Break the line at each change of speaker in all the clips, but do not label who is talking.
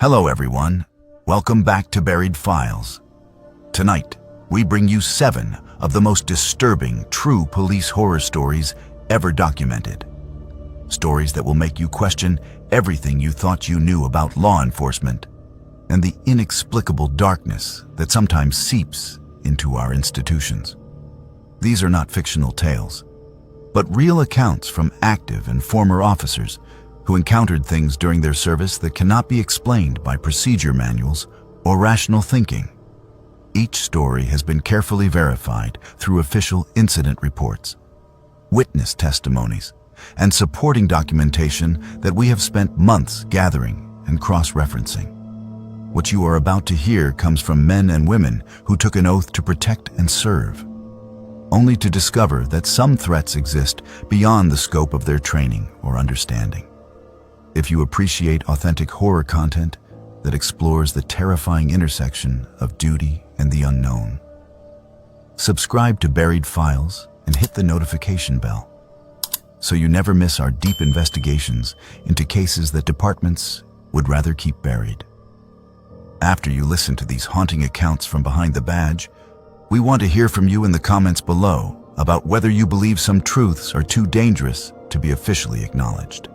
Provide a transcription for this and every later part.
Hello everyone, welcome back to Buried Files. Tonight, we bring you 7 of the most disturbing true police horror stories ever documented. Stories that will make you question everything you thought you knew about law enforcement and the inexplicable darkness that sometimes seeps into our institutions. These are not fictional tales, but real accounts from active and former officers who encountered things during their service that cannot be explained by procedure manuals or rational thinking. Each story has been carefully verified through official incident reports, witness testimonies, and supporting documentation that we have spent months gathering and cross-referencing. What you are about to hear comes from men and women who took an oath to protect and serve, only to discover that some threats exist beyond the scope of their training or understanding. If you appreciate authentic horror content that explores the terrifying intersection of duty and the unknown, subscribe to Buried Files and hit the notification bell so you never miss our deep investigations into cases that departments would rather keep buried. After you listen to these haunting accounts from behind the badge, we want to hear from you in the comments below about whether you believe some truths are too dangerous to be officially acknowledged.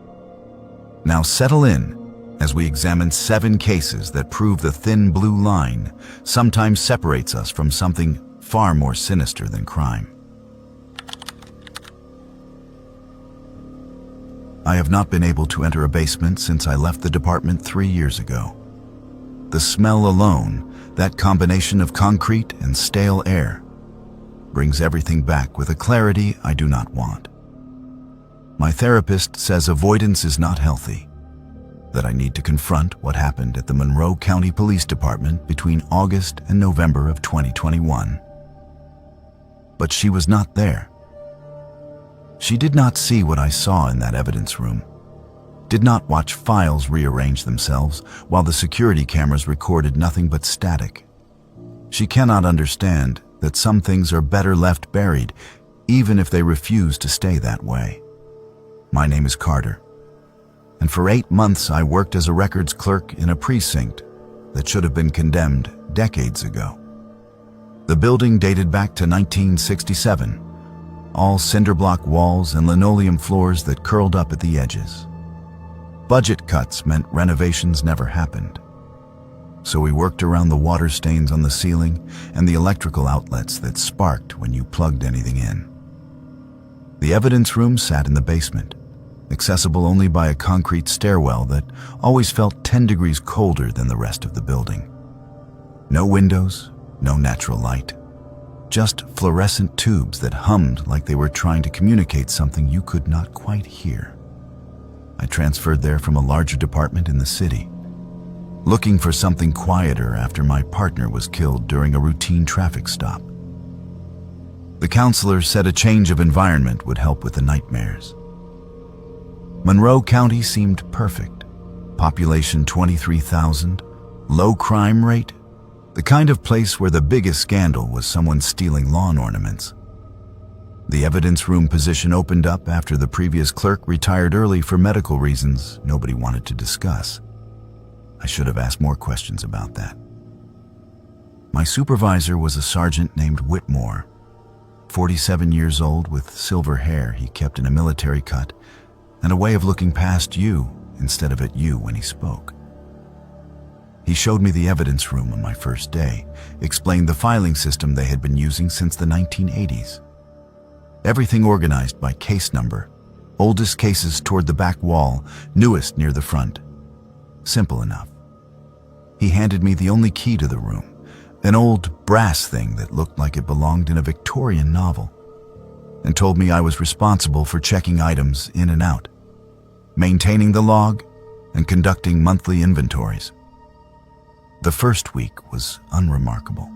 Now settle in as we examine 7 cases that prove the thin blue line sometimes separates us from something far more sinister than crime. I have not been able to enter a basement since I left the department 3 years ago. The smell alone, that combination of concrete and stale air, brings everything back with a clarity I do not want. My therapist says avoidance is not healthy, that I need to confront what happened at the Monroe County Police Department between August and November of 2021. But she was not there. She did not see what I saw in that evidence room, did not watch files rearrange themselves while the security cameras recorded nothing but static. She cannot understand that some things are better left buried, even if they refuse to stay that way. My name is Carter, and for 8 months I worked as a records clerk in a precinct that should have been condemned decades ago. The building dated back to 1967, all cinder block walls and linoleum floors that curled up at the edges. Budget cuts meant renovations never happened, so we worked around the water stains on the ceiling and the electrical outlets that sparked when you plugged anything in. The evidence room sat in the basement, accessible only by a concrete stairwell that always felt 10 degrees colder than the rest of the building. No windows, no natural light, just fluorescent tubes that hummed like they were trying to communicate something you could not quite hear. I transferred there from a larger department in the city, looking for something quieter after my partner was killed during a routine traffic stop. The counselor said a change of environment would help with the nightmares. Monroe County seemed perfect. Population 23,000, low crime rate, the kind of place where the biggest scandal was someone stealing lawn ornaments. The evidence room position opened up after the previous clerk retired early for medical reasons nobody wanted to discuss. I should have asked more questions about that. My supervisor was a sergeant named Whitmore, 47 years old with silver hair he kept in a military cut and a way of looking past you instead of at you when he spoke. He showed me the evidence room on my first day, explained the filing system they had been using since the 1980s. Everything organized by case number, oldest cases toward the back wall, newest near the front. Simple enough. He handed me the only key to the room, an old brass thing that looked like it belonged in a Victorian novel, and told me I was responsible for checking items in and out, maintaining the log, and conducting monthly inventories. The first week was unremarkable.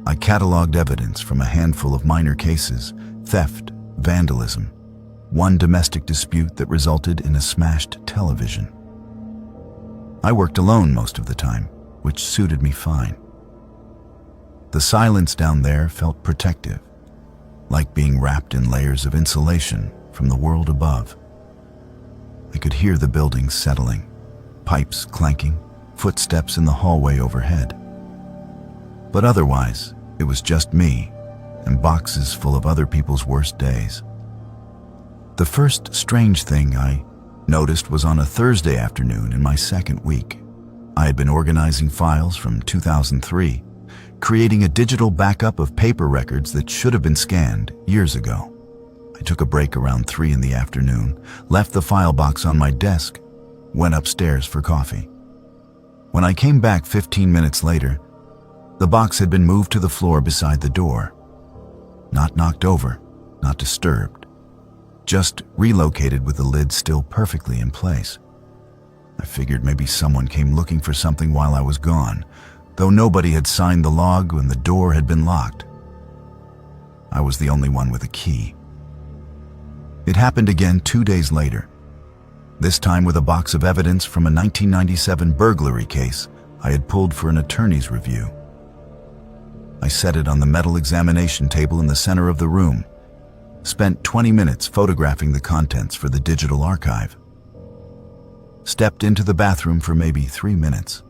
I cataloged evidence from a handful of minor cases, theft, vandalism, one domestic dispute that resulted in a smashed television. I worked alone most of the time, which suited me fine. The silence down there felt protective, like being wrapped in layers of insulation from the world above. I could hear the building settling, pipes clanking, footsteps in the hallway overhead. But otherwise, it was just me and boxes full of other people's worst days. The first strange thing I noticed was on a Thursday afternoon in my second week. I had been organizing files from 2003, creating a digital backup of paper records that should have been scanned years ago. I took a break around 3 in the afternoon, left the file box on my desk, went upstairs for coffee. When I came back 15 minutes later, the box had been moved to the floor beside the door. Not knocked over, not disturbed, just relocated with the lid still perfectly in place. I figured maybe someone came looking for something while I was gone, though nobody had signed the log when the door had been locked. I was the only one with a key. It happened again 2 days later, this time with a box of evidence from a 1997 burglary case I had pulled for an attorney's review. I set it on the metal examination table in the center of the room, spent 20 minutes photographing the contents for the digital archive. Stepped into the bathroom for maybe 3 minutes.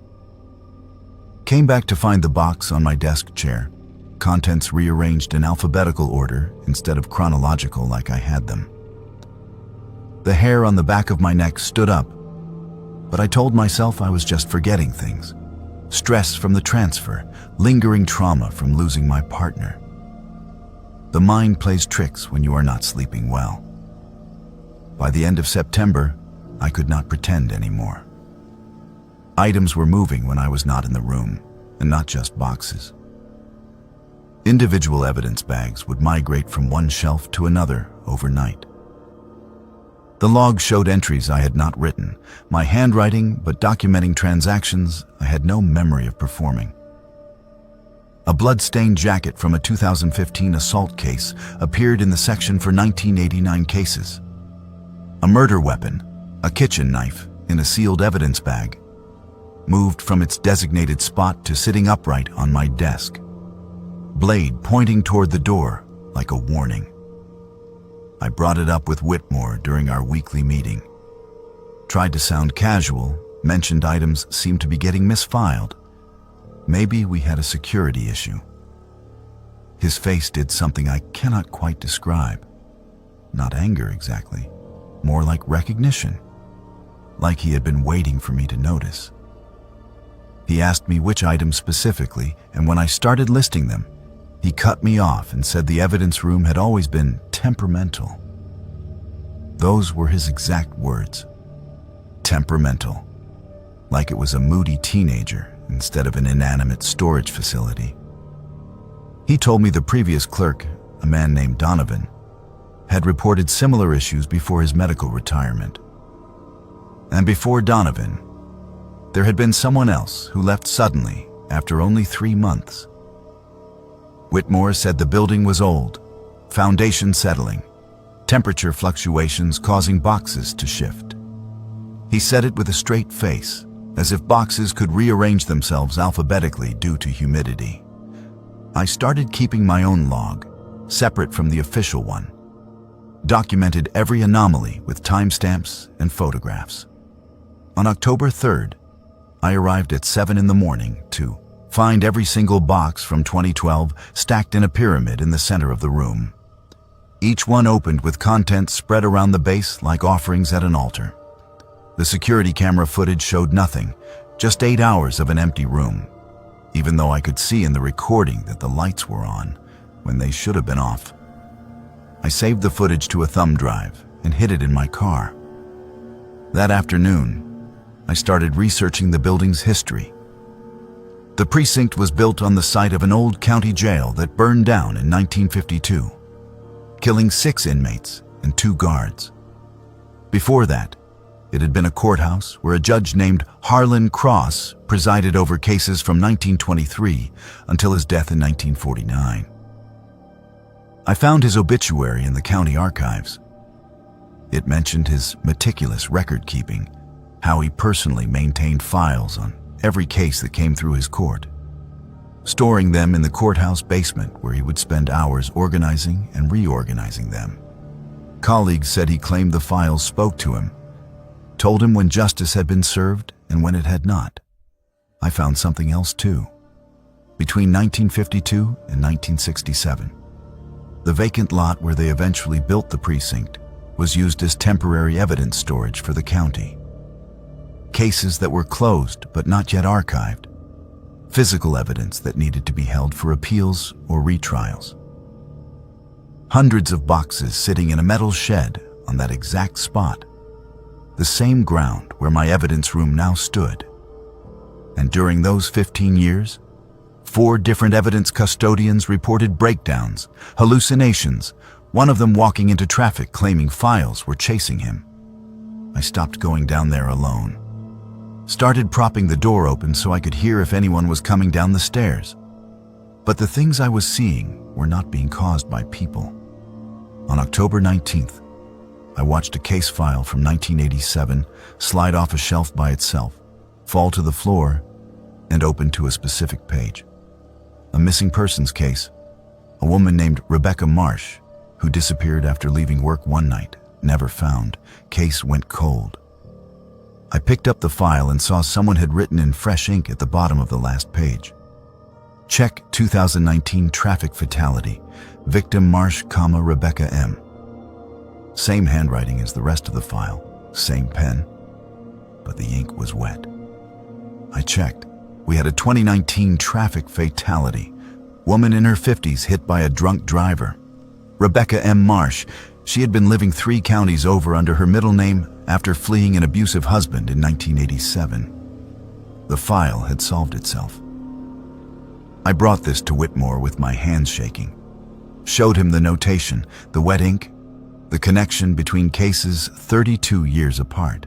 Came back to find the box on my desk chair, contents rearranged in alphabetical order instead of chronological like I had them. The hair on the back of my neck stood up, but I told myself I was just forgetting things. Stress from the transfer, lingering trauma from losing my partner. The mind plays tricks when you are not sleeping well. By the end of September, I could not pretend anymore. Items were moving when I was not in the room, and not just boxes. Individual evidence bags would migrate from one shelf to another overnight. The log showed entries I had not written, my handwriting, but documenting transactions I had no memory of performing. A blood-stained jacket from a 2015 assault case appeared in the section for 1989 cases. A murder weapon, a kitchen knife, in a sealed evidence bag, moved from its designated spot to sitting upright on my desk. Blade pointing toward the door like a warning. I brought it up with Whitmore during our weekly meeting. Tried to sound casual, mentioned items seemed to be getting misfiled. Maybe we had a security issue. His face did something I cannot quite describe. Not anger exactly, more like recognition. Like he had been waiting for me to notice. He asked me which items specifically, and when I started listing them, he cut me off and said the evidence room had always been temperamental. Those were his exact words. Temperamental. Like it was a moody teenager instead of an inanimate storage facility. He told me the previous clerk, a man named Donovan, had reported similar issues before his medical retirement. And before Donovan, there had been someone else who left suddenly after only 3 months. Whitmore said the building was old, foundation settling, temperature fluctuations causing boxes to shift. He said it with a straight face, as if boxes could rearrange themselves alphabetically due to humidity. I started keeping my own log, separate from the official one. Documented every anomaly with timestamps and photographs. On October 3rd, I arrived at 7 in the morning to find every single box from 2012 stacked in a pyramid in the center of the room. Each one opened with contents spread around the base like offerings at an altar. The security camera footage showed nothing, just 8 hours of an empty room, even though I could see in the recording that the lights were on when they should have been off. I saved the footage to a thumb drive and hid it in my car. That afternoon, I started researching the building's history. The precinct was built on the site of an old county jail that burned down in 1952, killing 6 inmates and 2 guards. Before that, it had been a courthouse where a judge named Harlan Cross presided over cases from 1923 until his death in 1949. I found his obituary in the county archives. It mentioned his meticulous record-keeping, how he personally maintained files on every case that came through his court, storing them in the courthouse basement where he would spend hours organizing and reorganizing them. Colleagues said he claimed the files spoke to him, told him when justice had been served, and when it had not. I found something else too. Between 1952 and 1967, the vacant lot where they eventually built the precinct was used as temporary evidence storage for the county. Cases that were closed but not yet archived. Physical evidence that needed to be held for appeals or retrials. Hundreds of boxes sitting in a metal shed on that exact spot, the same ground where my evidence room now stood. And during those 15 years, 4 different evidence custodians reported breakdowns, hallucinations, one of them walking into traffic claiming files were chasing him. I stopped going down there alone. Started propping the door open so I could hear if anyone was coming down the stairs. But the things I was seeing were not being caused by people. On October 19th, I watched a case file from 1987 slide off a shelf by itself, fall to the floor, and open to a specific page. A missing persons case. A woman named Rebecca Marsh, who disappeared after leaving work one night, never found. Case went cold. I picked up the file and saw someone had written in fresh ink at the bottom of the last page. Check 2019 traffic fatality. Victim Marsh, Rebecca M. Same handwriting as the rest of the file, same pen, but the ink was wet. I checked. We had a 2019 traffic fatality. Woman in her 50s hit by a drunk driver. Rebecca M. Marsh. She had been living 3 counties over under her middle name after fleeing an abusive husband in 1987. The file had solved itself. I brought this to Whitmore with my hands shaking. Showed him the notation, the wet ink, the connection between cases 32 years apart.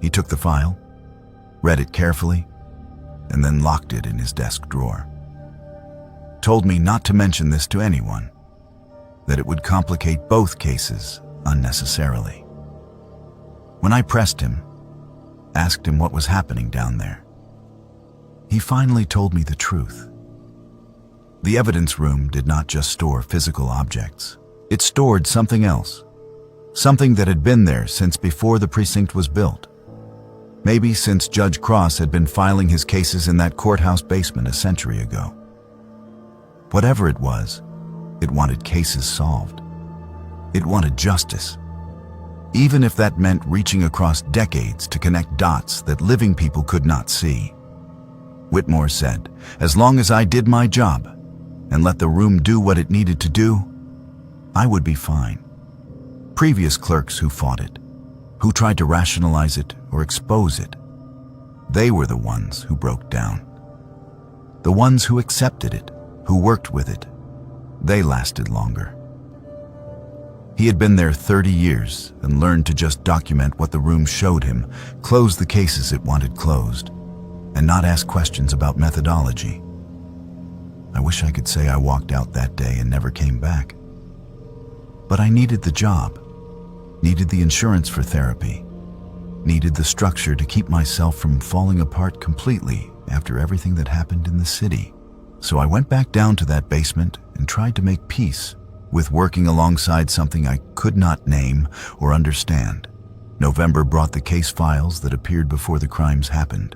He took the file, read it carefully, and then locked it in his desk drawer. Told me not to mention this to anyone, that it would complicate both cases unnecessarily. When I pressed him, asked him what was happening down there, he finally told me the truth. The evidence room did not just store physical objects. It stored something else, something that had been there since before the precinct was built. Maybe since Judge Cross had been filing his cases in that courthouse basement a century ago. Whatever it was, it wanted cases solved. It wanted justice, even if that meant reaching across decades to connect dots that living people could not see. Whitmore said, as long as I did my job and let the room do what it needed to do, I would be fine. Previous clerks who fought it, who tried to rationalize it or expose it, they were the ones who broke down. The ones who accepted it, who worked with it, they lasted longer. He had been there 30 years and learned to just document what the room showed him, close the cases it wanted closed, and not ask questions about methodology. I wish I could say I walked out that day and never came back. But I needed the job, needed the insurance for therapy, needed the structure to keep myself from falling apart completely after everything that happened in the city. So I went back down to that basement and tried to make peace with working alongside something I could not name or understand. November brought the case files that appeared before the crimes happened.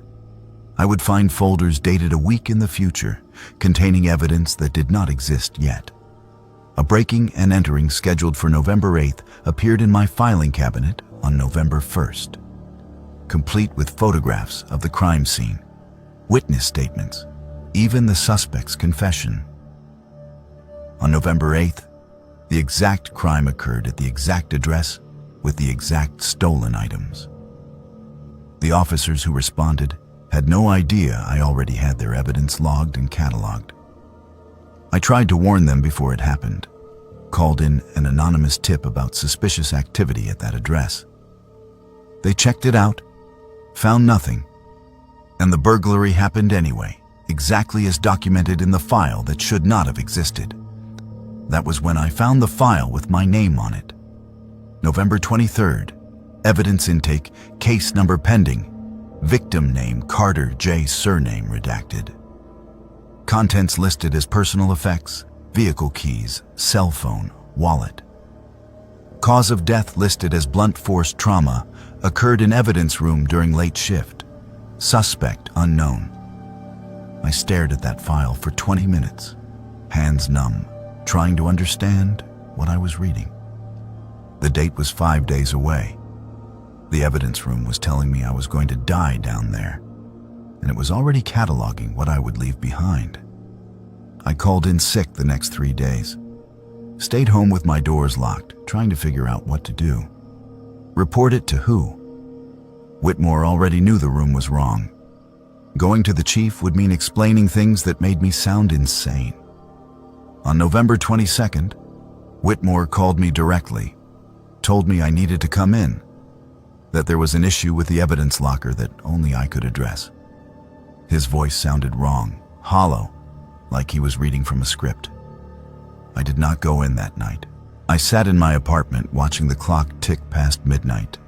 I would find folders dated a week in the future, containing evidence that did not exist yet. A breaking and entering scheduled for November 8th appeared in my filing cabinet on November 1st, complete with photographs of the crime scene, witness statements, even the suspect's confession. On November 8th, the exact crime occurred at the exact address with the exact stolen items. The officers who responded had no idea I already had their evidence logged and cataloged. I tried to warn them before it happened, called in an anonymous tip about suspicious activity at that address. They checked it out, found nothing, and the burglary happened anyway, exactly as documented in the file that should not have existed. That was when I found the file with my name on it. November 23rd, evidence intake, case number pending, victim name Carter J. surname redacted. Contents listed as personal effects, vehicle keys, cell phone, wallet. Cause of death listed as blunt force trauma, Occurred in evidence room during late shift. Suspect unknown. I stared at that file for 20 minutes, hands numb, trying to understand what I was reading. The date was 5 days away. The evidence room was telling me I was going to die down there, and it was already cataloging what I would leave behind. I called in sick the next 3 days. Stayed home with my doors locked, trying to figure out what to do. Report it to who? Whitmore already knew the room was wrong. Going to the chief would mean explaining things that made me sound insane. On November 22nd, Whitmore called me directly, told me I needed to come in, that there was an issue with the evidence locker that only I could address. His voice sounded wrong, hollow, like he was reading from a script. I did not go in that night. I sat in my apartment watching the clock tick past midnight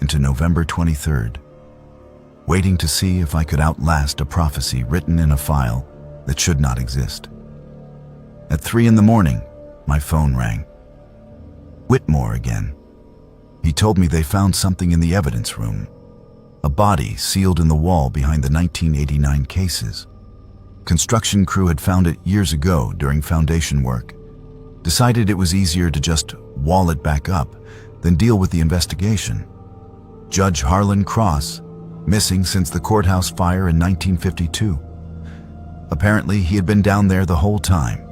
into November 23rd, waiting to see if I could outlast a prophecy written in a file that should not exist. At 3 in the morning, my phone rang. Whitmore again. He told me they found something in the evidence room, a body sealed in the wall behind the 1989 cases. Construction crew had found it years ago during foundation work. Decided it was easier to just wall it back up than deal with the investigation. Judge Harlan Cross, missing since the courthouse fire in 1952. Apparently, he had been down there the whole time,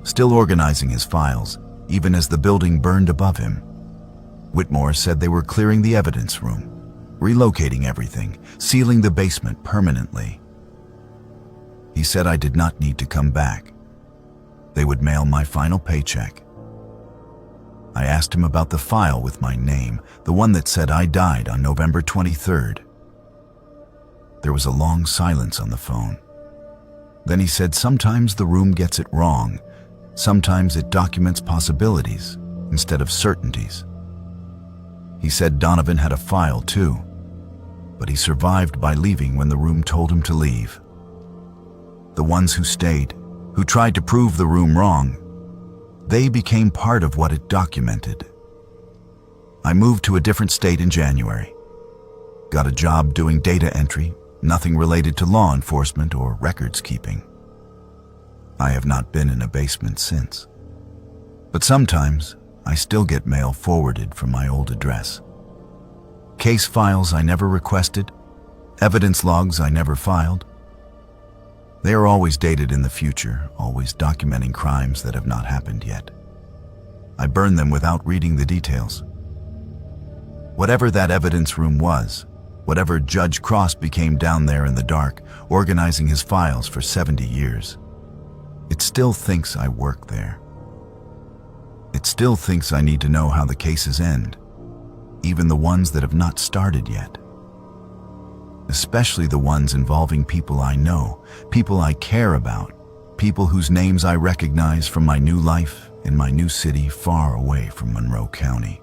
still organizing his files, even as the building burned above him. Whitmore said they were clearing the evidence room, relocating everything, sealing the basement permanently. He said I did not need to come back. They would mail my final paycheck. I asked him about the file with my name, the one that said I died on November 23rd. There was a long silence on the phone. Then he said sometimes the room gets it wrong. Sometimes it documents possibilities instead of certainties. He said Donovan had a file too, but he survived by leaving when the room told him to leave. The ones who stayed, who tried to prove the room wrong, they became part of what it documented. I moved to a different state in January. Got a job doing data entry, nothing related to law enforcement or records keeping. I have not been in a basement since. But sometimes I still get mail forwarded from my old address. Case files I never requested, evidence logs I never filed. They are always dated in the future, always documenting crimes that have not happened yet. I burn them without reading the details. Whatever that evidence room was, whatever Judge Cross became down there in the dark, organizing his files for 70 years, it still thinks I work there. It still thinks I need to know how the cases end, even the ones that have not started yet. Especially the ones involving people I know, people I care about, people whose names I recognize from my new life in my new city far away from Monroe County.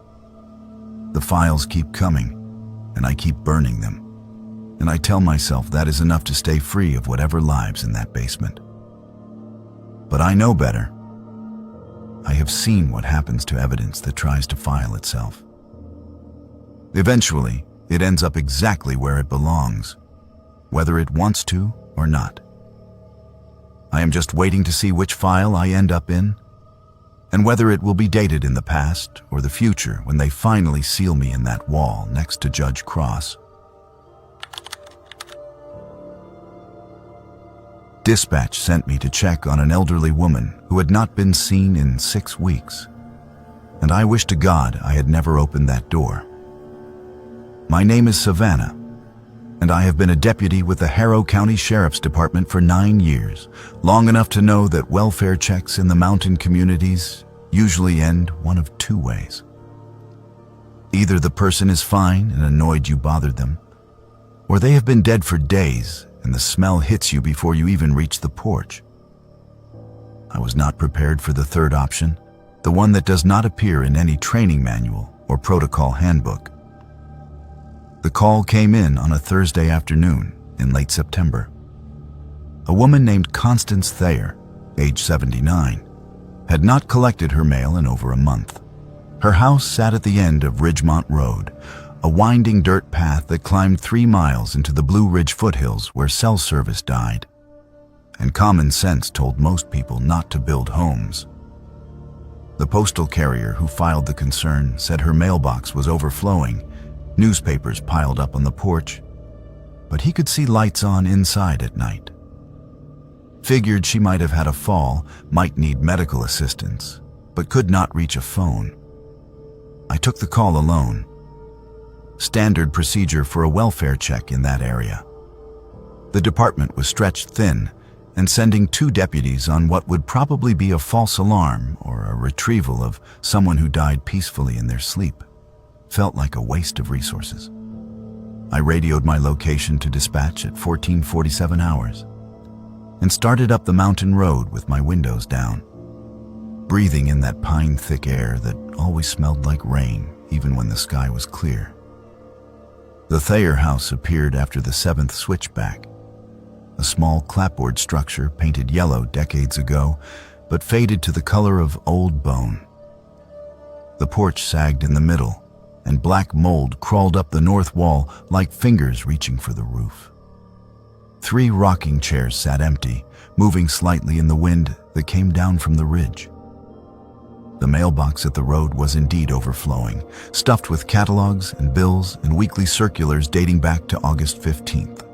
The files keep coming, and I keep burning them, and I tell myself that is enough to stay free of whatever lives in that basement. But I know better. I have seen what happens to evidence that tries to file itself. Eventually, it ends up exactly where it belongs, whether it wants to or not. I am just waiting to see which file I end up in, and whether it will be dated in the past or the future when they finally seal me in that wall next to Judge Cross. Dispatch sent me to check on an elderly woman who had not been seen in 6 weeks, and I wish to God I had never opened that door. My name is Savannah, and I have been a deputy with the Harrow County Sheriff's Department for 9 years, long enough to know that welfare checks in the mountain communities usually end one of 2 ways. Either the person is fine and annoyed you bothered them, or they have been dead for days and the smell hits you before you even reach the porch. I was not prepared for the third option, the one that does not appear in any training manual or protocol handbook. The call came in on a Thursday afternoon in late September. A woman named Constance Thayer, age 79, had not collected her mail in over a month. Her house sat at the end of Ridgemont Road, a winding dirt path that climbed 3 miles into the Blue Ridge foothills where cell service died. And common sense told most people not to build homes. The postal carrier who filed the concern said her mailbox was overflowing, newspapers piled up on the porch, but he could see lights on inside at night. Figured she might have had a fall, might need medical assistance, but could not reach a phone. I took the call alone. Standard procedure for a welfare check in that area. The department was stretched thin, and sending 2 deputies on what would probably be a false alarm or a retrieval of someone who died peacefully in their sleep felt like a waste of resources. I radioed my location to dispatch at 14:47 hours and started up the mountain road with my windows down, breathing in that pine-thick air that always smelled like rain even when the sky was clear. The Thayer house appeared after the 7th switchback, a small clapboard structure painted yellow decades ago, but faded to the color of old bone. The porch sagged in the middle, and black mold crawled up the north wall like fingers reaching for the roof. 3 rocking chairs sat empty, moving slightly in the wind that came down from the ridge. The mailbox at the road was indeed overflowing, stuffed with catalogs and bills and weekly circulars dating back to August 15th.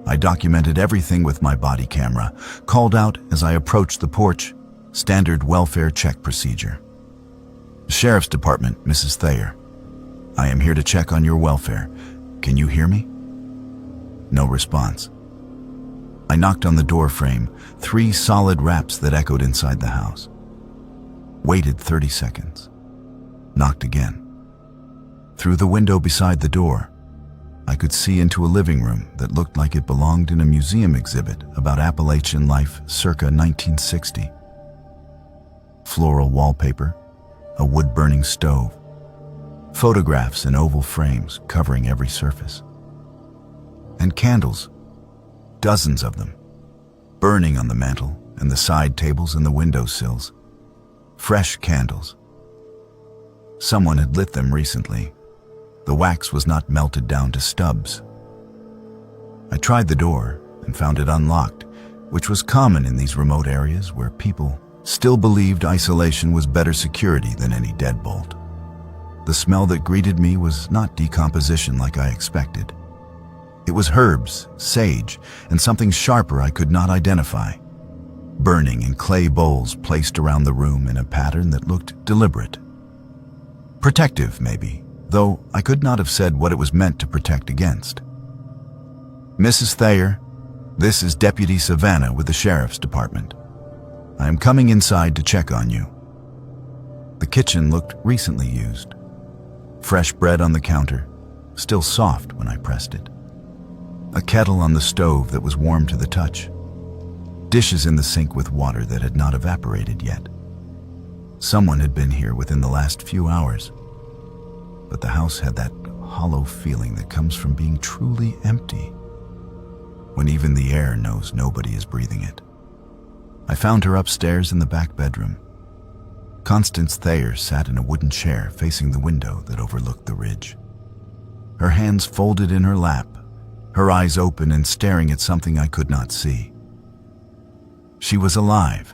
I documented everything with my body camera, called out as I approached the porch, standard welfare check procedure. Sheriff's Department, Mrs. Thayer. I am here to check on your welfare. Can you hear me? No response. I knocked on the door frame, 3 solid raps that echoed inside the house. Waited 30 seconds. Knocked again. Through the window beside the door, I could see into a living room that looked like it belonged in a museum exhibit about Appalachian life circa 1960. Floral wallpaper, a wood-burning stove, photographs in oval frames covering every surface, and candles, dozens of them, burning on the mantel and the side tables and the windowsills. Fresh candles. Someone had lit them recently. The wax was not melted down to stubs. I tried the door and found it unlocked, which was common in these remote areas where people still believed isolation was better security than any deadbolt. The smell that greeted me was not decomposition like I expected. It was herbs, sage, and something sharper I could not identify, burning in clay bowls placed around the room in a pattern that looked deliberate. Protective, maybe, though I could not have said what it was meant to protect against. Mrs. Thayer, this is Deputy Savannah with the Sheriff's Department. I am coming inside to check on you. The kitchen looked recently used. Fresh bread on the counter, still soft when I pressed it. A kettle on the stove that was warm to the touch. Dishes in the sink with water that had not evaporated yet. Someone had been here within the last few hours, but the house had that hollow feeling that comes from being truly empty, when even the air knows nobody is breathing it. I found her upstairs in the back bedroom. Constance Thayer sat in a wooden chair facing the window that overlooked the ridge. Her hands folded in her lap, her eyes open and staring at something I could not see. She was alive.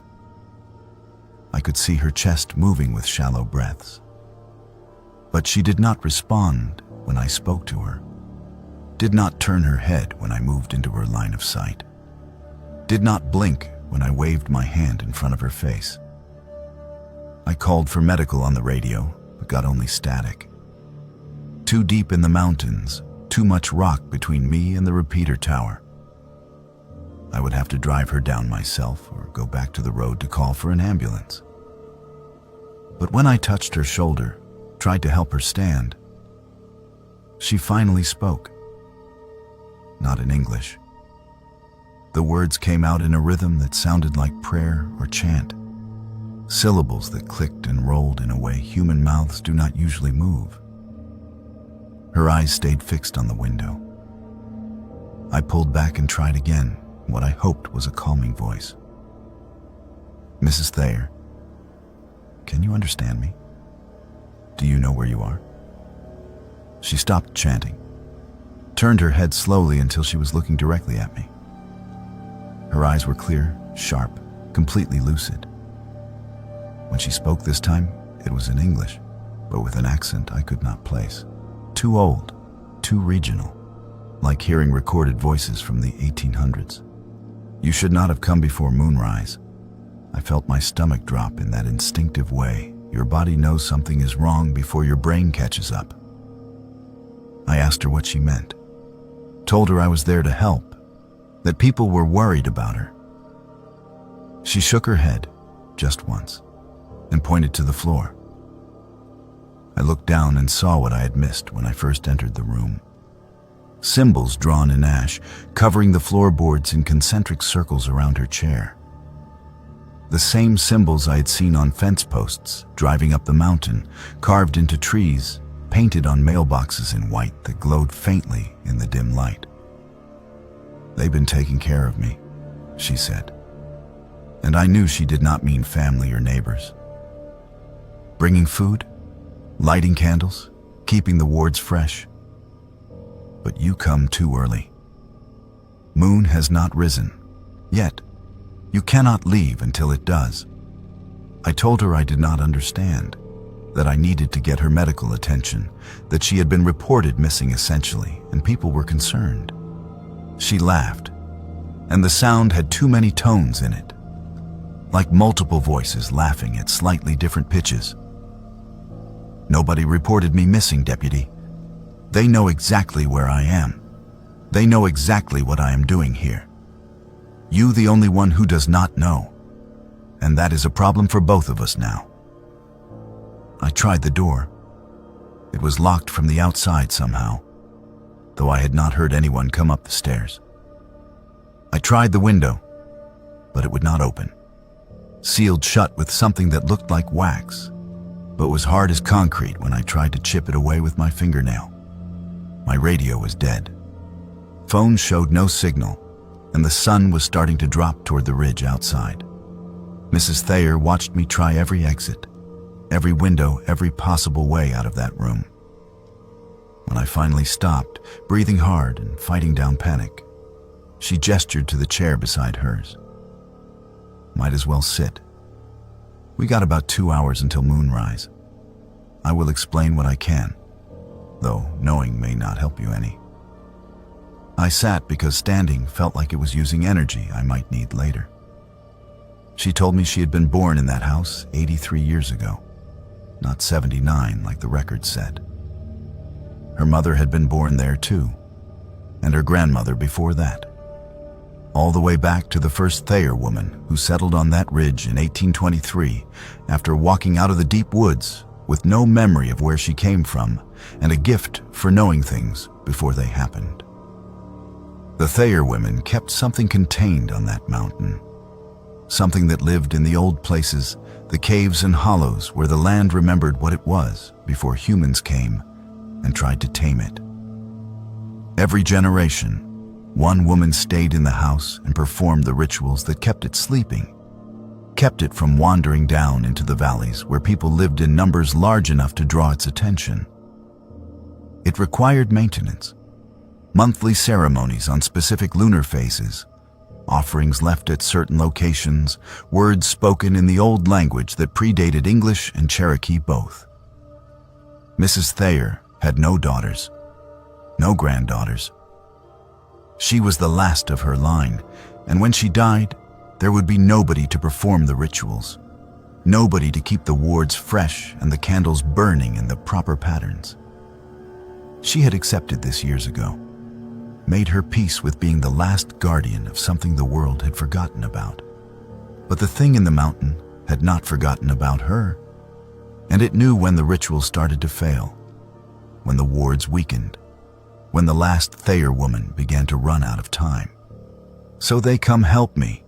I could see her chest moving with shallow breaths. But she did not respond when I spoke to her, did not turn her head when I moved into her line of sight, did not blink when I waved my hand in front of her face. I called for medical on the radio, but got only static. Too deep in the mountains, too much rock between me and the repeater tower. I would have to drive her down myself or go back to the road to call for an ambulance. But when I touched her shoulder, tried to help her stand, she finally spoke. Not in English. The words came out in a rhythm that sounded like prayer or chant, syllables that clicked and rolled in a way human mouths do not usually move. Her eyes stayed fixed on the window. I pulled back and tried again, what I hoped was a calming voice. Mrs. Thayer, can you understand me? Do you know where you are? She stopped chanting, turned her head slowly until she was looking directly at me. Her eyes were clear, sharp, completely lucid. When she spoke this time, it was in English, but with an accent I could not place. Too old, too regional, like hearing recorded voices from the 1800s. "You should not have come before moonrise." I felt my stomach drop in that instinctive way. Your body knows something is wrong before your brain catches up. I asked her what she meant, told her I was there to help, that people were worried about her. She shook her head, just once, and pointed to the floor. I looked down and saw what I had missed when I first entered the room. Symbols drawn in ash, covering the floorboards in concentric circles around her chair. The same symbols I had seen on fence posts, driving up the mountain, carved into trees, painted on mailboxes in white that glowed faintly in the dim light. "They've been taking care of me," she said. And I knew she did not mean family or neighbors. Bringing food, lighting candles, keeping the wards fresh. But you come too early. Moon has not risen, yet. You cannot leave until it does. I told her I did not understand, that I needed to get her medical attention, that she had been reported missing essentially, and people were concerned. She laughed, and the sound had too many tones in it, like multiple voices laughing at slightly different pitches. "Nobody reported me missing, Deputy. They know exactly where I am. They know exactly what I am doing here. You the only one who does not know, and that is a problem for both of us now." I tried the door. It was locked from the outside somehow, though I had not heard anyone come up the stairs. I tried the window, but it would not open. Sealed shut with something that looked like wax, but was hard as concrete when I tried to chip it away with my fingernail. My radio was dead. Phone showed no signal, and the sun was starting to drop toward the ridge outside. Mrs. Thayer watched me try every exit, every window, every possible way out of that room. When I finally stopped, breathing hard and fighting down panic, she gestured to the chair beside hers. "Might as well sit. We got about 2 hours until moonrise. I will explain what I can, though knowing may not help you any." I sat because standing felt like it was using energy I might need later. She told me she had been born in that house 83 years ago, not 79 like the record said. Her mother had been born there too, and her grandmother before that. All the way back to the first Thayer woman who settled on that ridge in 1823 after walking out of the deep woods with no memory of where she came from and a gift for knowing things before they happened. The Thayer women kept something contained on that mountain, something that lived in the old places, the caves and hollows where the land remembered what it was before humans came and tried to tame it. Every generation, one woman stayed in the house and performed the rituals that kept it sleeping, kept it from wandering down into the valleys where people lived in numbers large enough to draw its attention. It required maintenance, monthly ceremonies on specific lunar phases, offerings left at certain locations, words spoken in the old language that predated English and Cherokee both. Mrs. Thayer had no daughters, no granddaughters. She was the last of her line, and when she died, there would be nobody to perform the rituals, nobody to keep the wards fresh and the candles burning in the proper patterns. She had accepted this years ago, made her peace with being the last guardian of something the world had forgotten about. But the thing in the mountain had not forgotten about her, and it knew when the ritual started to fail, when the wards weakened, when the last Thayer woman began to run out of time. "So they come help me,"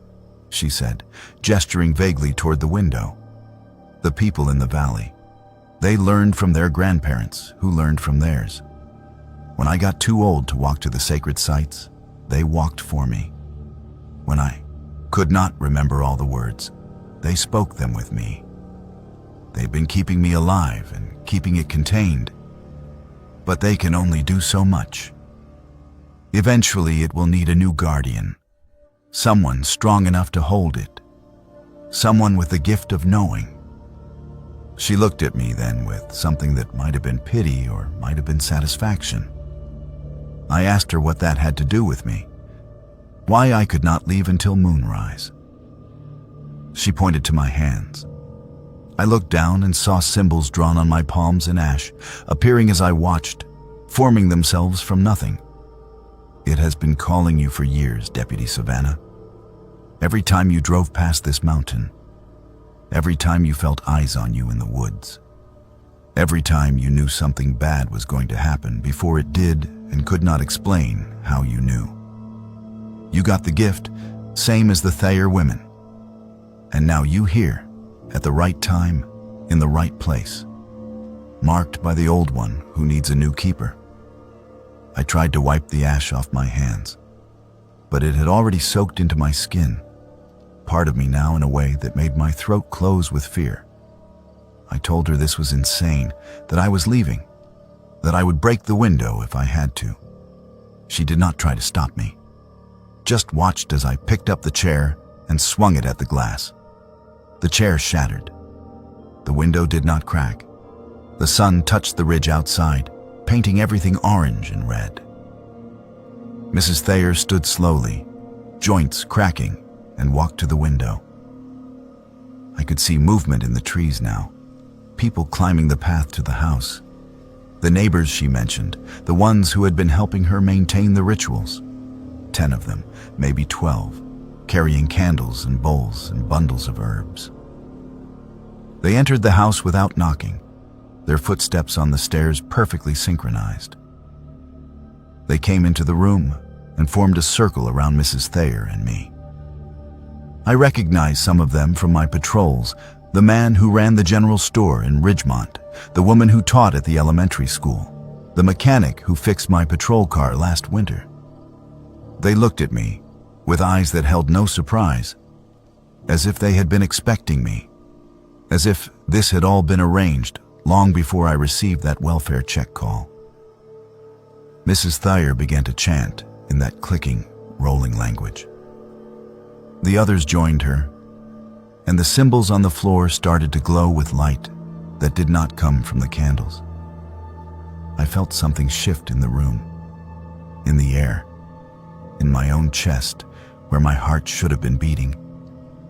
she said, gesturing vaguely toward the window. "The people in the valley. They learned from their grandparents, who learned from theirs. When I got too old to walk to the sacred sites, they walked for me. When I could not remember all the words, they spoke them with me. They've been keeping me alive and keeping it contained. but they can only do so much. Eventually, it will need a new guardian, someone strong enough to hold it, someone with the gift of knowing. She looked at me then with something that might have been pity or might have been satisfaction. I asked her what that had to do with me, why I could not leave until moonrise. She pointed to my hands. I looked down and saw symbols drawn on my palms in ash, appearing as I watched, forming themselves from nothing. It has been calling you for years, Deputy Savannah. Every time you drove past this mountain, every time you felt eyes on you in the woods, every time you knew something bad was going to happen before it did and could not explain how you knew. You got the gift, same as the Thayer women. And now you here, at the right time, in the right place, marked by the old one who needs a new keeper. I tried to wipe the ash off my hands, but it had already soaked into my skin, part of me now in a way that made my throat close with fear. I told her this was insane, that I was leaving, that I would break the window if I had to. She did not try to stop me, just watched as I picked up the chair and swung it at the glass. The chair shattered. The window did not crack. The sun touched the ridge outside, painting everything orange and red. Mrs. Thayer stood slowly, joints cracking, and walked to the window. I could see movement in the trees now, people climbing the path to the house. The neighbors she mentioned, the ones who had been helping her maintain the rituals. 10 of them, maybe 12, carrying candles and bowls and bundles of herbs. They entered the house without knocking, their footsteps on the stairs perfectly synchronized. They came into the room and formed a circle around Mrs. Thayer and me. I recognized some of them from my patrols, the man who ran the general store in Ridgemont, the woman who taught at the elementary school, the mechanic who fixed my patrol car last winter. They looked at me with eyes that held no surprise, as if they had been expecting me, as if this had all been arranged long before I received that welfare check call. Mrs. Thayer began to chant in that clicking, rolling language. The others joined her, and the symbols on the floor started to glow with light that did not come from the candles. I felt something shift in the room, in the air, in my own chest, where my heart should have been beating,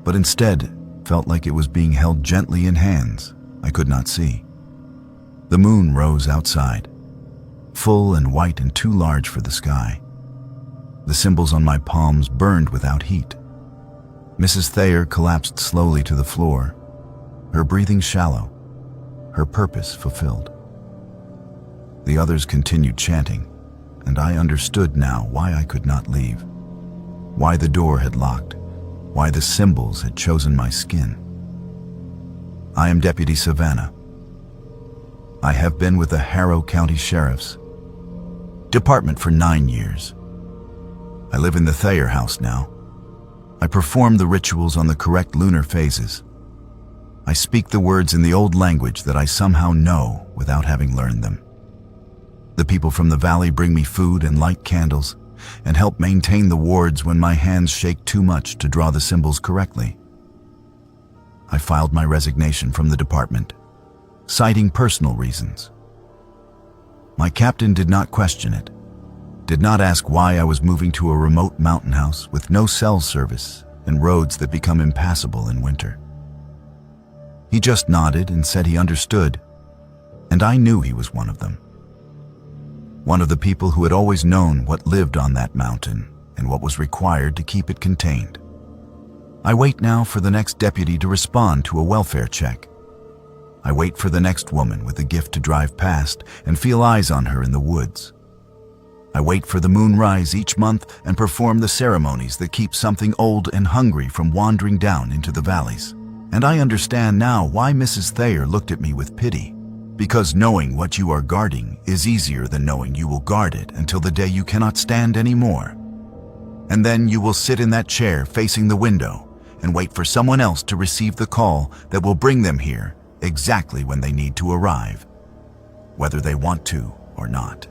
but instead felt like it was being held gently in hands I could not see. The moon rose outside, full and white and too large for the sky. The symbols on my palms burned without heat. Mrs. Thayer collapsed slowly to the floor, her breathing shallow, her purpose fulfilled. The others continued chanting, and I understood now why I could not leave, why the door had locked, why the symbols had chosen my skin. I am Deputy Savannah. I have been with the Harrow County Sheriff's Department for 9 years. I live in the Thayer house now. I perform the rituals on the correct lunar phases. I speak the words in the old language that I somehow know without having learned them. The people from the valley bring me food and light candles and help maintain the wards when my hands shake too much to draw the symbols correctly. I filed my resignation from the department, citing personal reasons. My captain did not question it, did not ask why I was moving to a remote mountain house with no cell service and roads that become impassable in winter. He just nodded and said he understood, and I knew he was one of them. One of the people who had always known what lived on that mountain and what was required to keep it contained. I wait now for the next deputy to respond to a welfare check. I wait for the next woman with a gift to drive past and feel eyes on her in the woods. I wait for the moonrise each month and perform the ceremonies that keep something old and hungry from wandering down into the valleys. And I understand now why Mrs. Thayer looked at me with pity. Because knowing what you are guarding is easier than knowing you will guard it until the day you cannot stand anymore. And then you will sit in that chair facing the window and wait for someone else to receive the call that will bring them here exactly when they need to arrive, whether they want to or not.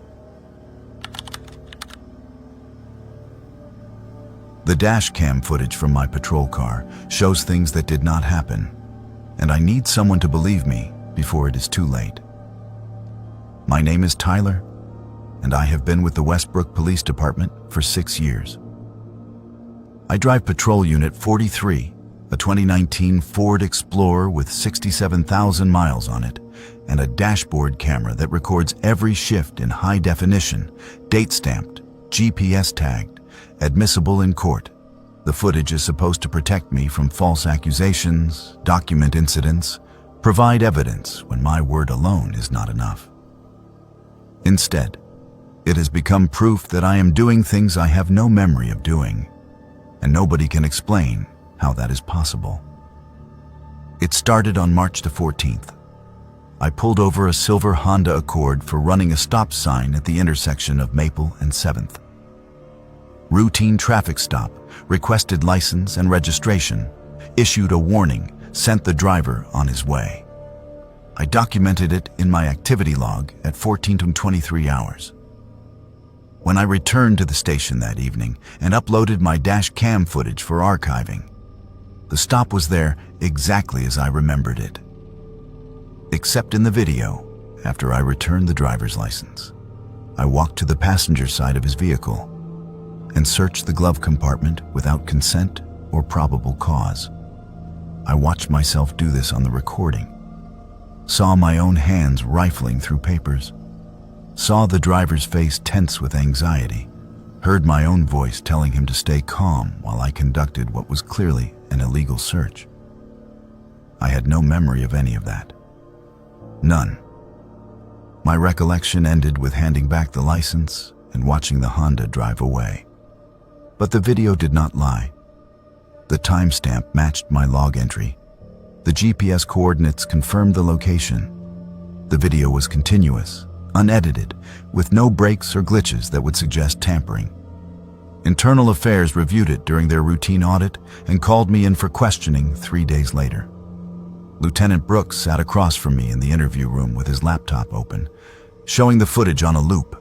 The dash cam footage from my patrol car shows things that did not happen, and I need someone to believe me before it is too late. My name is Tyler, and I have been with the Westbrook Police Department for 6 years. I drive Patrol Unit 43, a 2019 Ford Explorer with 67,000 miles on it, and a dashboard camera that records every shift in high definition, date-stamped, GPS-tagged, admissible in court. The footage is supposed to protect me from false accusations, document incidents, provide evidence when my word alone is not enough. Instead, it has become proof that I am doing things I have no memory of doing, and nobody can explain how that is possible. It started on March the 14th. I pulled over a silver Honda Accord for running a stop sign at the intersection of Maple and 7th. Routine traffic stop, requested license and registration, issued a warning, sent the driver on his way. I documented it in my activity log at 14:23 hours. When I returned to the station that evening and uploaded my dash cam footage for archiving, the stop was there exactly as I remembered it. Except in the video, after I returned the driver's license, I walked to the passenger side of his vehicle and searched the glove compartment without consent or probable cause. I watched myself do this on the recording, saw my own hands rifling through papers, saw the driver's face tense with anxiety, heard my own voice telling him to stay calm while I conducted what was clearly an illegal search. I had no memory of any of that. None. My recollection ended with handing back the license and watching the Honda drive away. But the video did not lie. The timestamp matched my log entry. The GPS coordinates confirmed the location. The video was continuous, unedited, with no breaks or glitches that would suggest tampering. Internal Affairs reviewed it during their routine audit and called me in for questioning 3 days later. Lieutenant Brooks sat across from me in the interview room with his laptop open, showing the footage on a loop.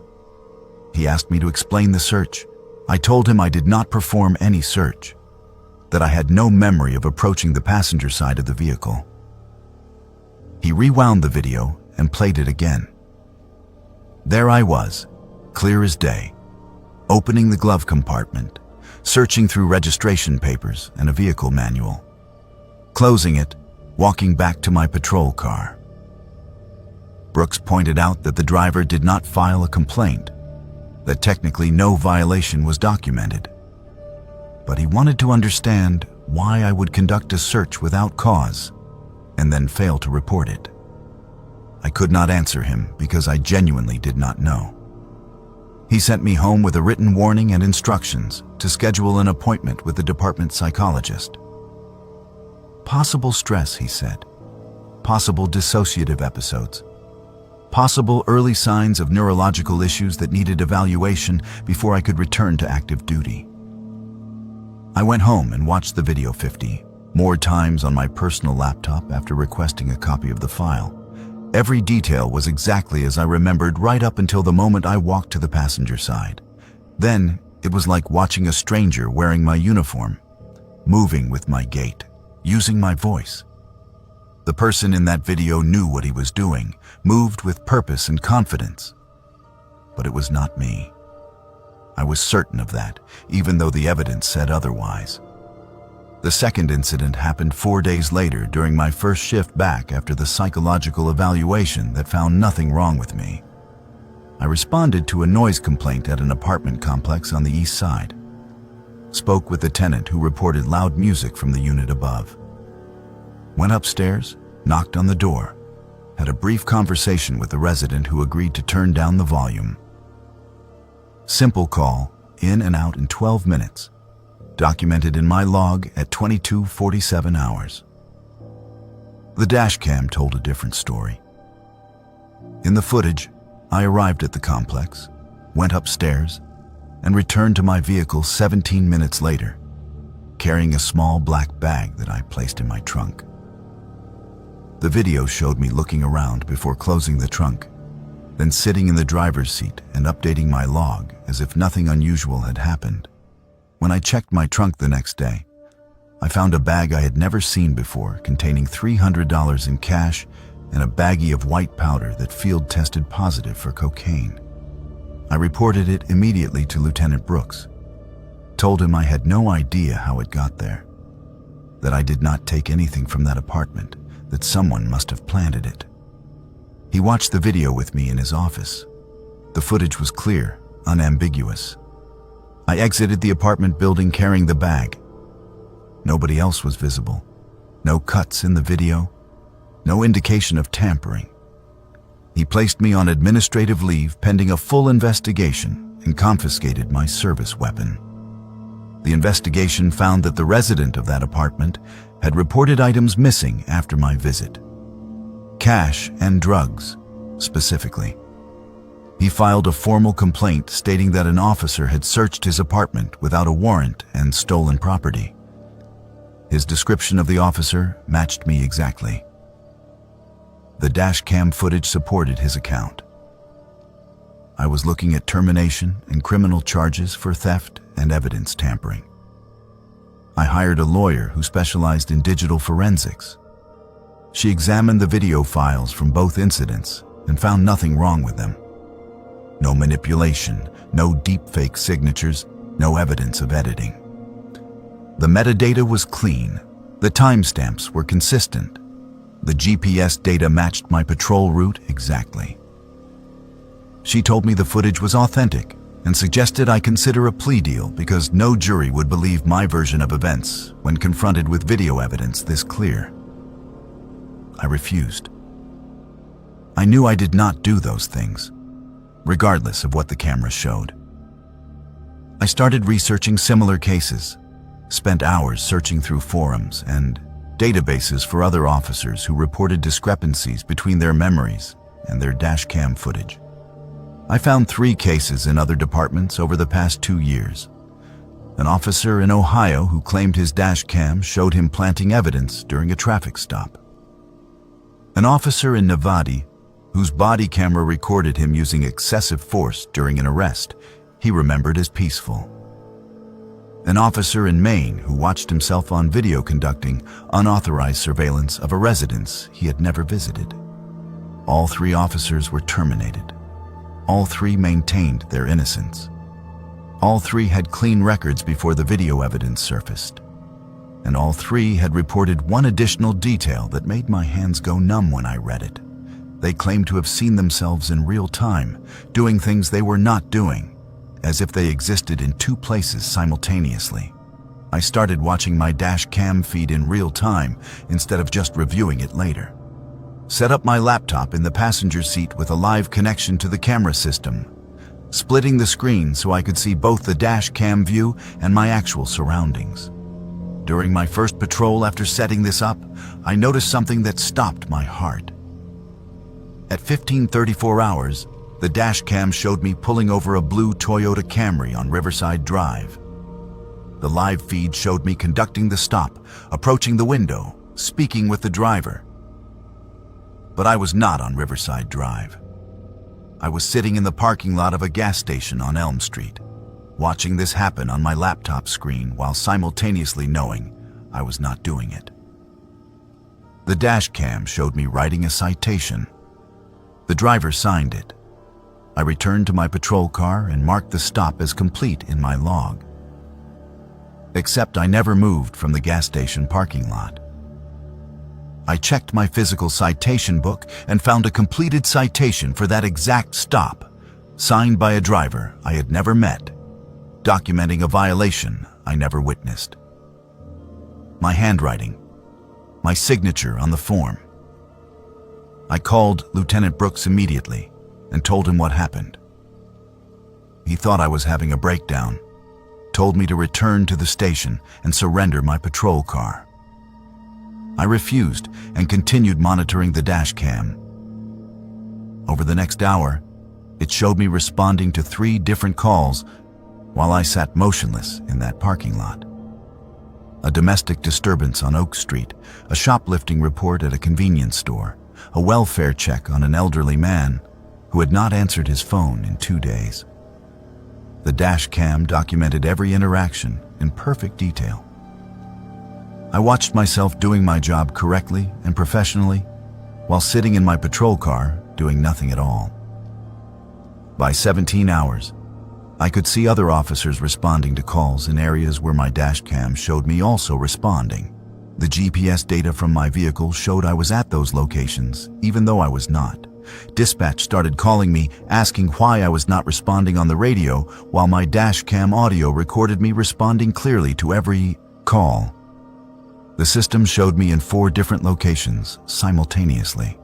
He asked me to explain the search. I told him I did not perform any search, that I had no memory of approaching the passenger side of the vehicle. He rewound the video and played it again. There I was, clear as day, opening the glove compartment, searching through registration papers and a vehicle manual, closing it, walking back to my patrol car. Brooks pointed out that the driver did not file a complaint, that technically no violation was documented. But he wanted to understand why I would conduct a search without cause and then fail to report it. I could not answer him because I genuinely did not know. He sent me home with a written warning and instructions to schedule an appointment with the department psychologist. Possible stress, he said. Possible dissociative episodes. Possible early signs of neurological issues that needed evaluation before I could return to active duty. I went home and watched the video 50 more times on my personal laptop after requesting a copy of the file. Every detail was exactly as I remembered right up until the moment I walked to the passenger side. Then it was like watching a stranger wearing my uniform, moving with my gait, using my voice. The person in that video knew what he was doing, moved with purpose and confidence. But it was not me. I was certain of that, even though the evidence said otherwise. The second incident happened 4 days later during my first shift back after the psychological evaluation that found nothing wrong with me. I responded to a noise complaint at an apartment complex on the east side. Spoke with the tenant who reported loud music from the unit above. Went upstairs, knocked on the door, had a brief conversation with the resident who agreed to turn down the volume. Simple call, in and out in 12 minutes, documented in my log at 22:47 hours. The dashcam told a different story. In the footage, I arrived at the complex, went upstairs, and returned to my vehicle 17 minutes later, carrying a small black bag that I placed in my trunk. The video showed me looking around before closing the trunk, then sitting in the driver's seat and updating my log as if nothing unusual had happened. When I checked my trunk the next day, I found a bag I had never seen before containing $300 in cash and a baggie of white powder that field tested positive for cocaine. I reported it immediately to Lieutenant Brooks, told him I had no idea how it got there, that I did not take anything from that apartment, that someone must have planted it. He watched the video with me in his office. The footage was clear, unambiguous. I exited the apartment building carrying the bag. Nobody else was visible. No cuts in the video. No indication of tampering. He placed me on administrative leave pending a full investigation and confiscated my service weapon. The investigation found that the resident of that apartment had reported items missing after my visit. Cash and drugs, specifically. He filed a formal complaint stating that an officer had searched his apartment without a warrant and stolen property. His description of the officer matched me exactly. The dash cam footage supported his account. I was looking at termination and criminal charges for theft and evidence tampering. I hired a lawyer who specialized in digital forensics. She examined the video files from both incidents and found nothing wrong with them. No manipulation, no deepfake signatures, no evidence of editing. The metadata was clean. The timestamps were consistent. The GPS data matched my patrol route exactly. She told me the footage was authentic and suggested I consider a plea deal because no jury would believe my version of events when confronted with video evidence this clear. I refused. I knew I did not do those things, regardless of what the camera showed. I started researching similar cases, spent hours searching through forums and databases for other officers who reported discrepancies between their memories and their dash cam footage. I found 3 cases in other departments over the past 2 years. An officer in Ohio who claimed his dash cam showed him planting evidence during a traffic stop. An officer in Nevada whose body camera recorded him using excessive force during an arrest he remembered as peaceful. An officer in Maine who watched himself on video conducting unauthorized surveillance of a residence he had never visited. All 3 officers were terminated. All 3 maintained their innocence. All 3 had clean records before the video evidence surfaced. And all 3 had reported one additional detail that made my hands go numb when I read it. They claimed to have seen themselves in real time, doing things they were not doing, as if they existed in 2 places simultaneously. I started watching my dash cam feed in real time instead of just reviewing it later. Set up my laptop in the passenger seat with a live connection to the camera system, splitting the screen so I could see both the dash cam view and my actual surroundings. During my first patrol after setting this up, I noticed something that stopped my heart. At 15:34 hours, the dash cam showed me pulling over a blue Toyota Camry on Riverside Drive. The live feed showed me conducting the stop, approaching the window, speaking with the driver. But I was not on Riverside Drive. I was sitting in the parking lot of a gas station on Elm Street, watching this happen on my laptop screen while simultaneously knowing I was not doing it. The dash cam showed me writing a citation. The driver signed it. I returned to my patrol car and marked the stop as complete in my log. Except I never moved from the gas station parking lot. I checked my physical citation book and found a completed citation for that exact stop, signed by a driver I had never met, documenting a violation I never witnessed. My handwriting, my signature on the form. I called Lieutenant Brooks immediately and told him what happened. He thought I was having a breakdown, told me to return to the station and surrender my patrol car. I refused and continued monitoring the dash cam. Over the next hour, it showed me responding to 3 different calls while I sat motionless in that parking lot. A domestic disturbance on Oak Street, a shoplifting report at a convenience store, a welfare check on an elderly man, who had not answered his phone in 2 days. The dash cam documented every interaction in perfect detail. I watched myself doing my job correctly and professionally while sitting in my patrol car doing nothing at all. By 17 hours, I could see other officers responding to calls in areas where my dash cam showed me also responding. The GPS data from my vehicle showed I was at those locations, even though I was not. Dispatch started calling me, asking why I was not responding on the radio, while my dash cam audio recorded me responding clearly to every call. The system showed me in 4 different locations simultaneously.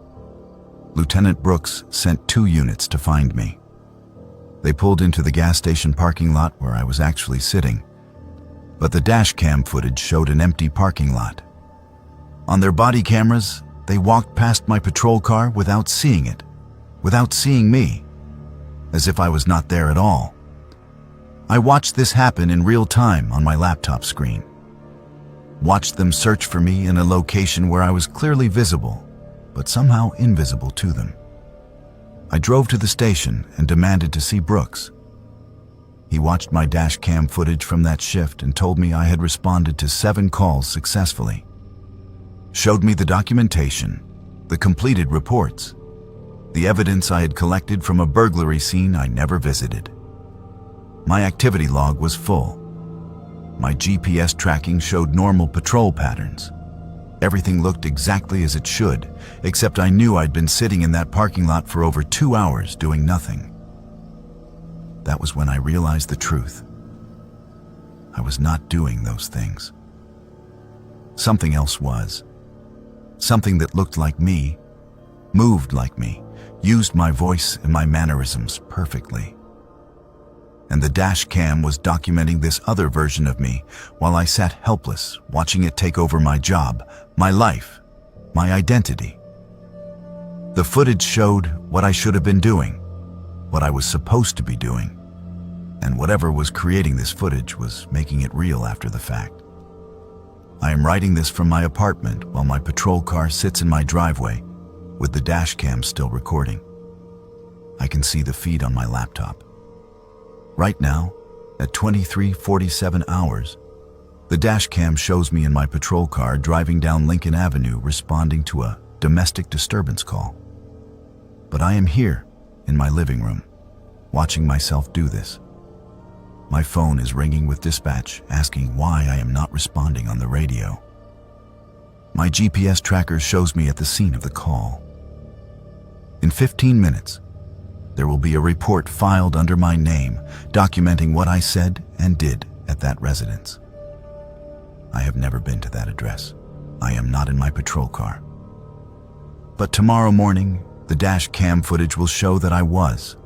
Lieutenant Brooks sent 2 units to find me. They pulled into the gas station parking lot where I was actually sitting, but the dash cam footage showed an empty parking lot. On their body cameras, they walked past my patrol car without seeing it, without seeing me, as if I was not there at all. I watched this happen in real time on my laptop screen. Watched them search for me in a location where I was clearly visible, but somehow invisible to them. I drove to the station and demanded to see Brooks. He watched my dash cam footage from that shift and told me I had responded to 7 calls successfully. Showed me the documentation, the completed reports, the evidence I had collected from a burglary scene I never visited. My activity log was full. My GPS tracking showed normal patrol patterns. Everything looked exactly as it should, except I knew I'd been sitting in that parking lot for over 2 hours doing nothing. That was when I realized the truth. I was not doing those things. Something else was. Something that looked like me, moved like me, used my voice and my mannerisms perfectly. And the dash cam was documenting this other version of me while I sat helpless, watching it take over my job, my life, my identity. The footage showed what I should have been doing, what I was supposed to be doing, and whatever was creating this footage was making it real after the fact. I am writing this from my apartment while my patrol car sits in my driveway with the dash cam still recording. I can see the feed on my laptop. Right now, at 23:47 hours, the dash cam shows me in my patrol car driving down Lincoln Avenue responding to a domestic disturbance call. But I am here in my living room, watching myself do this. My phone is ringing with dispatch asking why I am not responding on the radio. My GPS tracker shows me at the scene of the call. In 15 minutes, there will be a report filed under my name documenting what I said and did at that residence. I have never been to that address. I am not in my patrol car. But tomorrow morning, the dash cam footage will show that I was,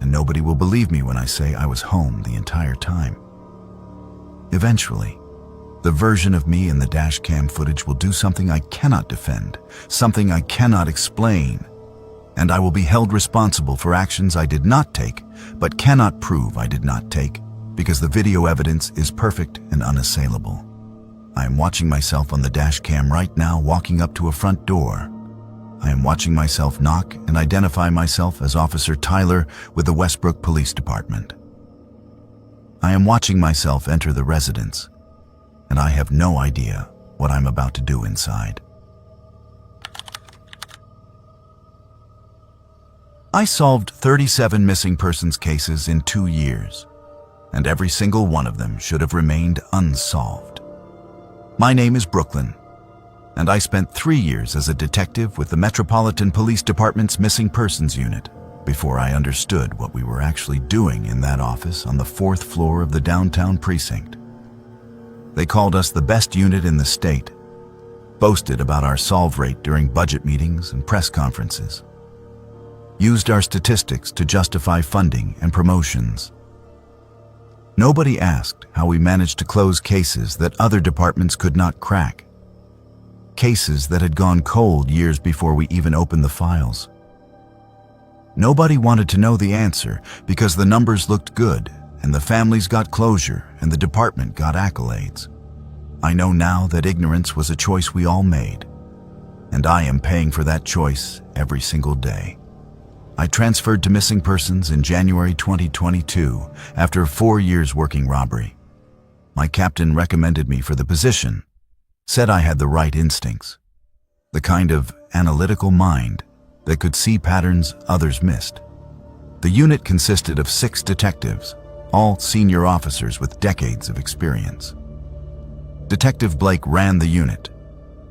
and nobody will believe me when I say I was home the entire time. Eventually, the version of me in the dash cam footage will do something I cannot defend, something I cannot explain, and I will be held responsible for actions I did not take, but cannot prove I did not take, because the video evidence is perfect and unassailable. I am watching myself on the dash cam right now walking up to a front door. I am watching myself knock and identify myself as Officer Tyler with the Westbrook Police Department. I am watching myself enter the residence, and I have no idea what I'm about to do inside. I solved 37 missing persons cases in 2 years, and every single one of them should have remained unsolved. My name is Brooklyn, and I spent 3 years as a detective with the Metropolitan Police Department's Missing Persons Unit before I understood what we were actually doing in that office on the 4th floor of the downtown precinct. They called us the best unit in the state, boasted about our solve rate during budget meetings and press conferences, used our statistics to justify funding and promotions. Nobody asked how we managed to close cases that other departments could not crack, cases that had gone cold years before we even opened the files. Nobody wanted to know the answer because the numbers looked good and the families got closure and the department got accolades. I know now that ignorance was a choice we all made, and I am paying for that choice every single day. I transferred to missing persons in January 2022 after 4 years working robbery. My captain recommended me for the position, said I had the right instincts, the kind of analytical mind that could see patterns others missed. The unit consisted of 6 detectives, all senior officers with decades of experience. Detective Blake ran the unit,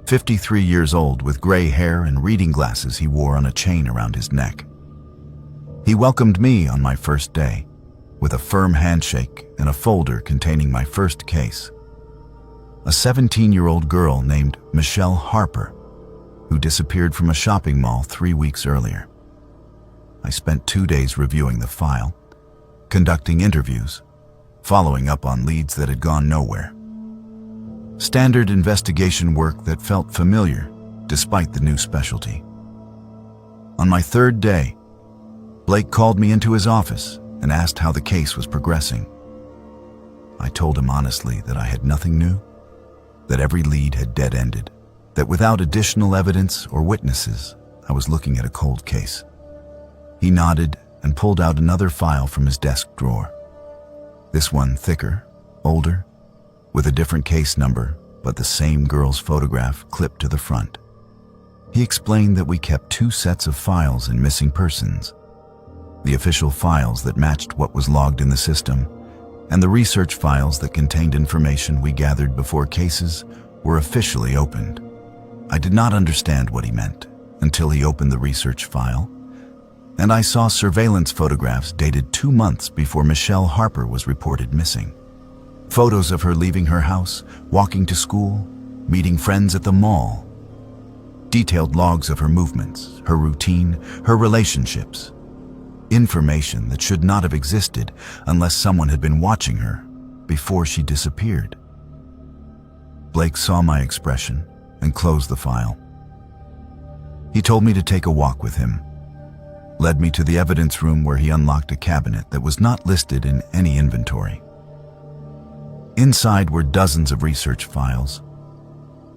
53 years old with gray hair and reading glasses he wore on a chain around his neck. He welcomed me on my first day with a firm handshake and a folder containing my first case. A 17-year-old girl named Michelle Harper, who disappeared from a shopping mall 3 weeks earlier. I spent 2 days reviewing the file, conducting interviews, following up on leads that had gone nowhere. Standard investigation work that felt familiar despite the new specialty. On my 3rd day, Blake called me into his office and asked how the case was progressing. I told him honestly that I had nothing new, that every lead had dead-ended, that without additional evidence or witnesses, I was looking at a cold case. He nodded and pulled out another file from his desk drawer. This one thicker, older, with a different case number, but the same girl's photograph clipped to the front. He explained that we kept 2 sets of files in missing persons, the official files that matched what was logged in the system, and the research files that contained information we gathered before cases were officially opened. I did not understand what he meant until he opened the research file, and I saw surveillance photographs dated 2 months before Michelle Harper was reported missing. Photos of her leaving her house, walking to school, meeting friends at the mall. Detailed logs of her movements, her routine, her relationships. Information that should not have existed unless someone had been watching her before she disappeared. Blake saw my expression and closed the file. He told me to take a walk with him, led me to the evidence room where he unlocked a cabinet that was not listed in any inventory. Inside were dozens of research files,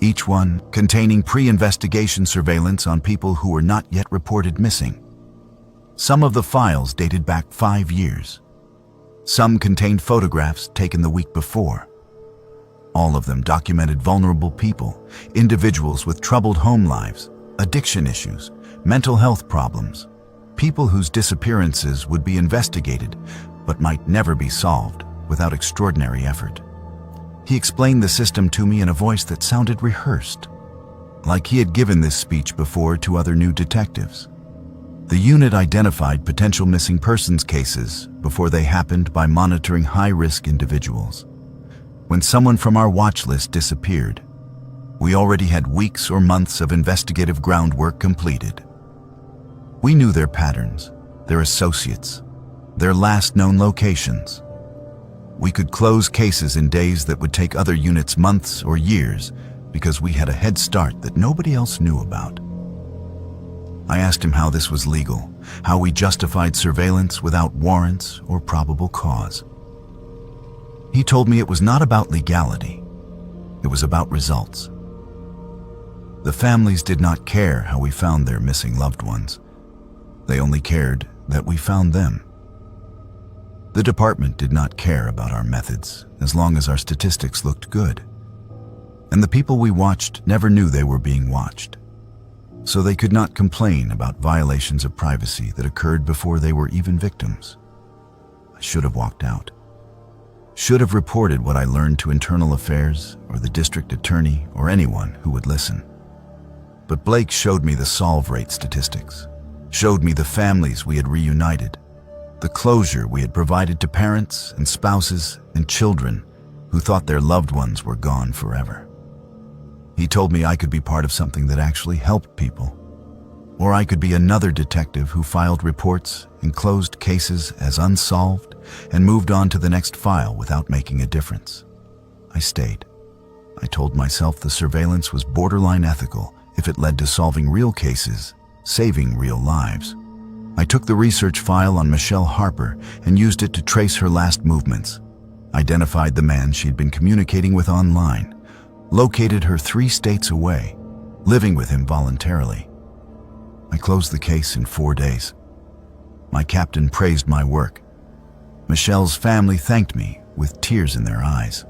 each one containing pre-investigation surveillance on people who were not yet reported missing. Some of the files dated back 5 years. Some contained photographs taken the week before. All of them documented vulnerable people, individuals with troubled home lives, addiction issues, mental health problems, people whose disappearances would be investigated but might never be solved without extraordinary effort. He explained the system to me in a voice that sounded rehearsed, like he had given this speech before to other new detectives. The unit identified potential missing persons cases before they happened by monitoring high-risk individuals. When someone from our watch list disappeared, we already had weeks or months of investigative groundwork completed. We knew their patterns, their associates, their last known locations. We could close cases in days that would take other units months or years because we had a head start that nobody else knew about. I asked him how this was legal, how we justified surveillance without warrants or probable cause. He told me it was not about legality, it was about results. The families did not care how we found their missing loved ones. They only cared that we found them. The department did not care about our methods as long as our statistics looked good. And the people we watched never knew they were being watched, so they could not complain about violations of privacy that occurred before they were even victims. I should have walked out. Should have reported what I learned to Internal Affairs or the district attorney or anyone who would listen. But Blake showed me the solve rate statistics, showed me the families we had reunited, the closure we had provided to parents and spouses and children who thought their loved ones were gone forever. He told me I could be part of something that actually helped people, or I could be another detective who filed reports and closed cases as unsolved and moved on to the next file without making a difference. I stayed. I told myself the surveillance was borderline ethical if it led to solving real cases, saving real lives. I took the research file on Michelle Harper and used it to trace her last movements, identified the man she'd been communicating with online, located her 3 states away, living with him voluntarily. I closed the case in 4 days. My captain praised my work. Michelle's family thanked me with tears in their eyes.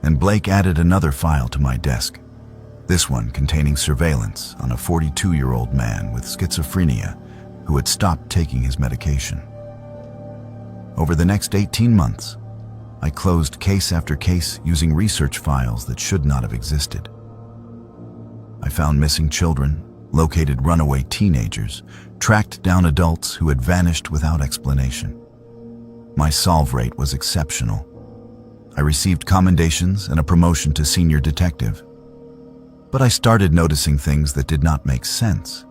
And Blake added another file to my desk, this one containing surveillance on a 42-year-old man with schizophrenia who had stopped taking his medication. Over the next 18 months, I closed case after case using research files that should not have existed. I found missing children, located runaway teenagers, tracked down adults who had vanished without explanation. My solve rate was exceptional. I received commendations and a promotion to senior detective. But I started noticing things that did not make sense.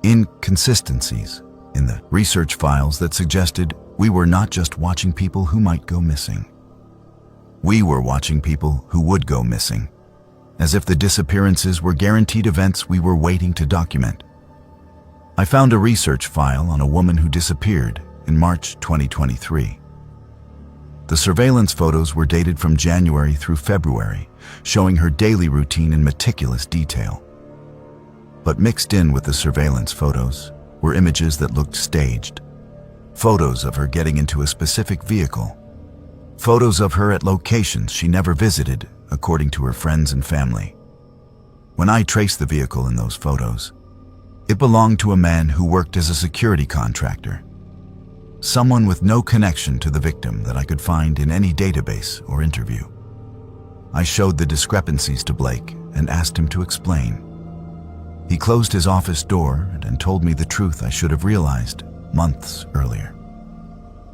Inconsistencies in the research files that suggested we were not just watching people who might go missing. We were watching people who would go missing, as if the disappearances were guaranteed events we were waiting to document. I found a research file on a woman who disappeared in March 2023. The surveillance photos were dated from January through February, showing her daily routine in meticulous detail. But mixed in with the surveillance photos were images that looked staged. Photos of her getting into a specific vehicle. Photos of her at locations she never visited, according to her friends and family. When I traced the vehicle in those photos, it belonged to a man who worked as a security contractor. Someone with no connection to the victim that I could find in any database or interview. I showed the discrepancies to Blake and asked him to explain. He closed his office door and told me the truth I should have realized months earlier.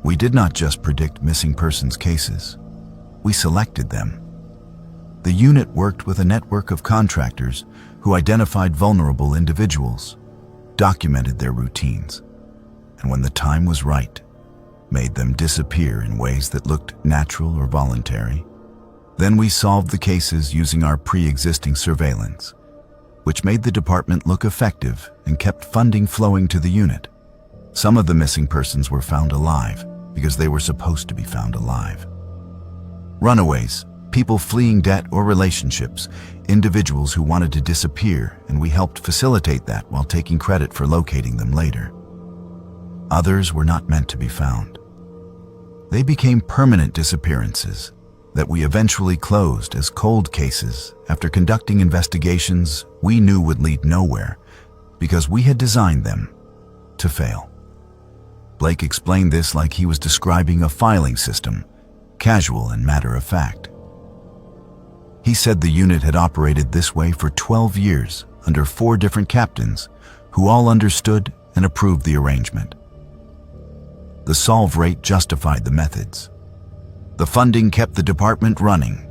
We did not just predict missing persons cases, we selected them. The unit worked with a network of contractors who identified vulnerable individuals, documented their routines, and when the time was right, made them disappear in ways that looked natural or voluntary. Then we solved the cases using our pre-existing surveillance, which made the department look effective and kept funding flowing to the unit. Some of the missing persons were found alive because they were supposed to be found alive. Runaways, people fleeing debt or relationships, individuals who wanted to disappear, and we helped facilitate that while taking credit for locating them later. Others were not meant to be found. They became permanent disappearances that we eventually closed as cold cases after conducting investigations we knew would lead nowhere because we had designed them to fail. Blake explained this like he was describing a filing system, casual and matter-of-fact. He said the unit had operated this way for 12 years under 4 different captains who all understood and approved the arrangement. The solve rate justified the methods. The funding kept the department running.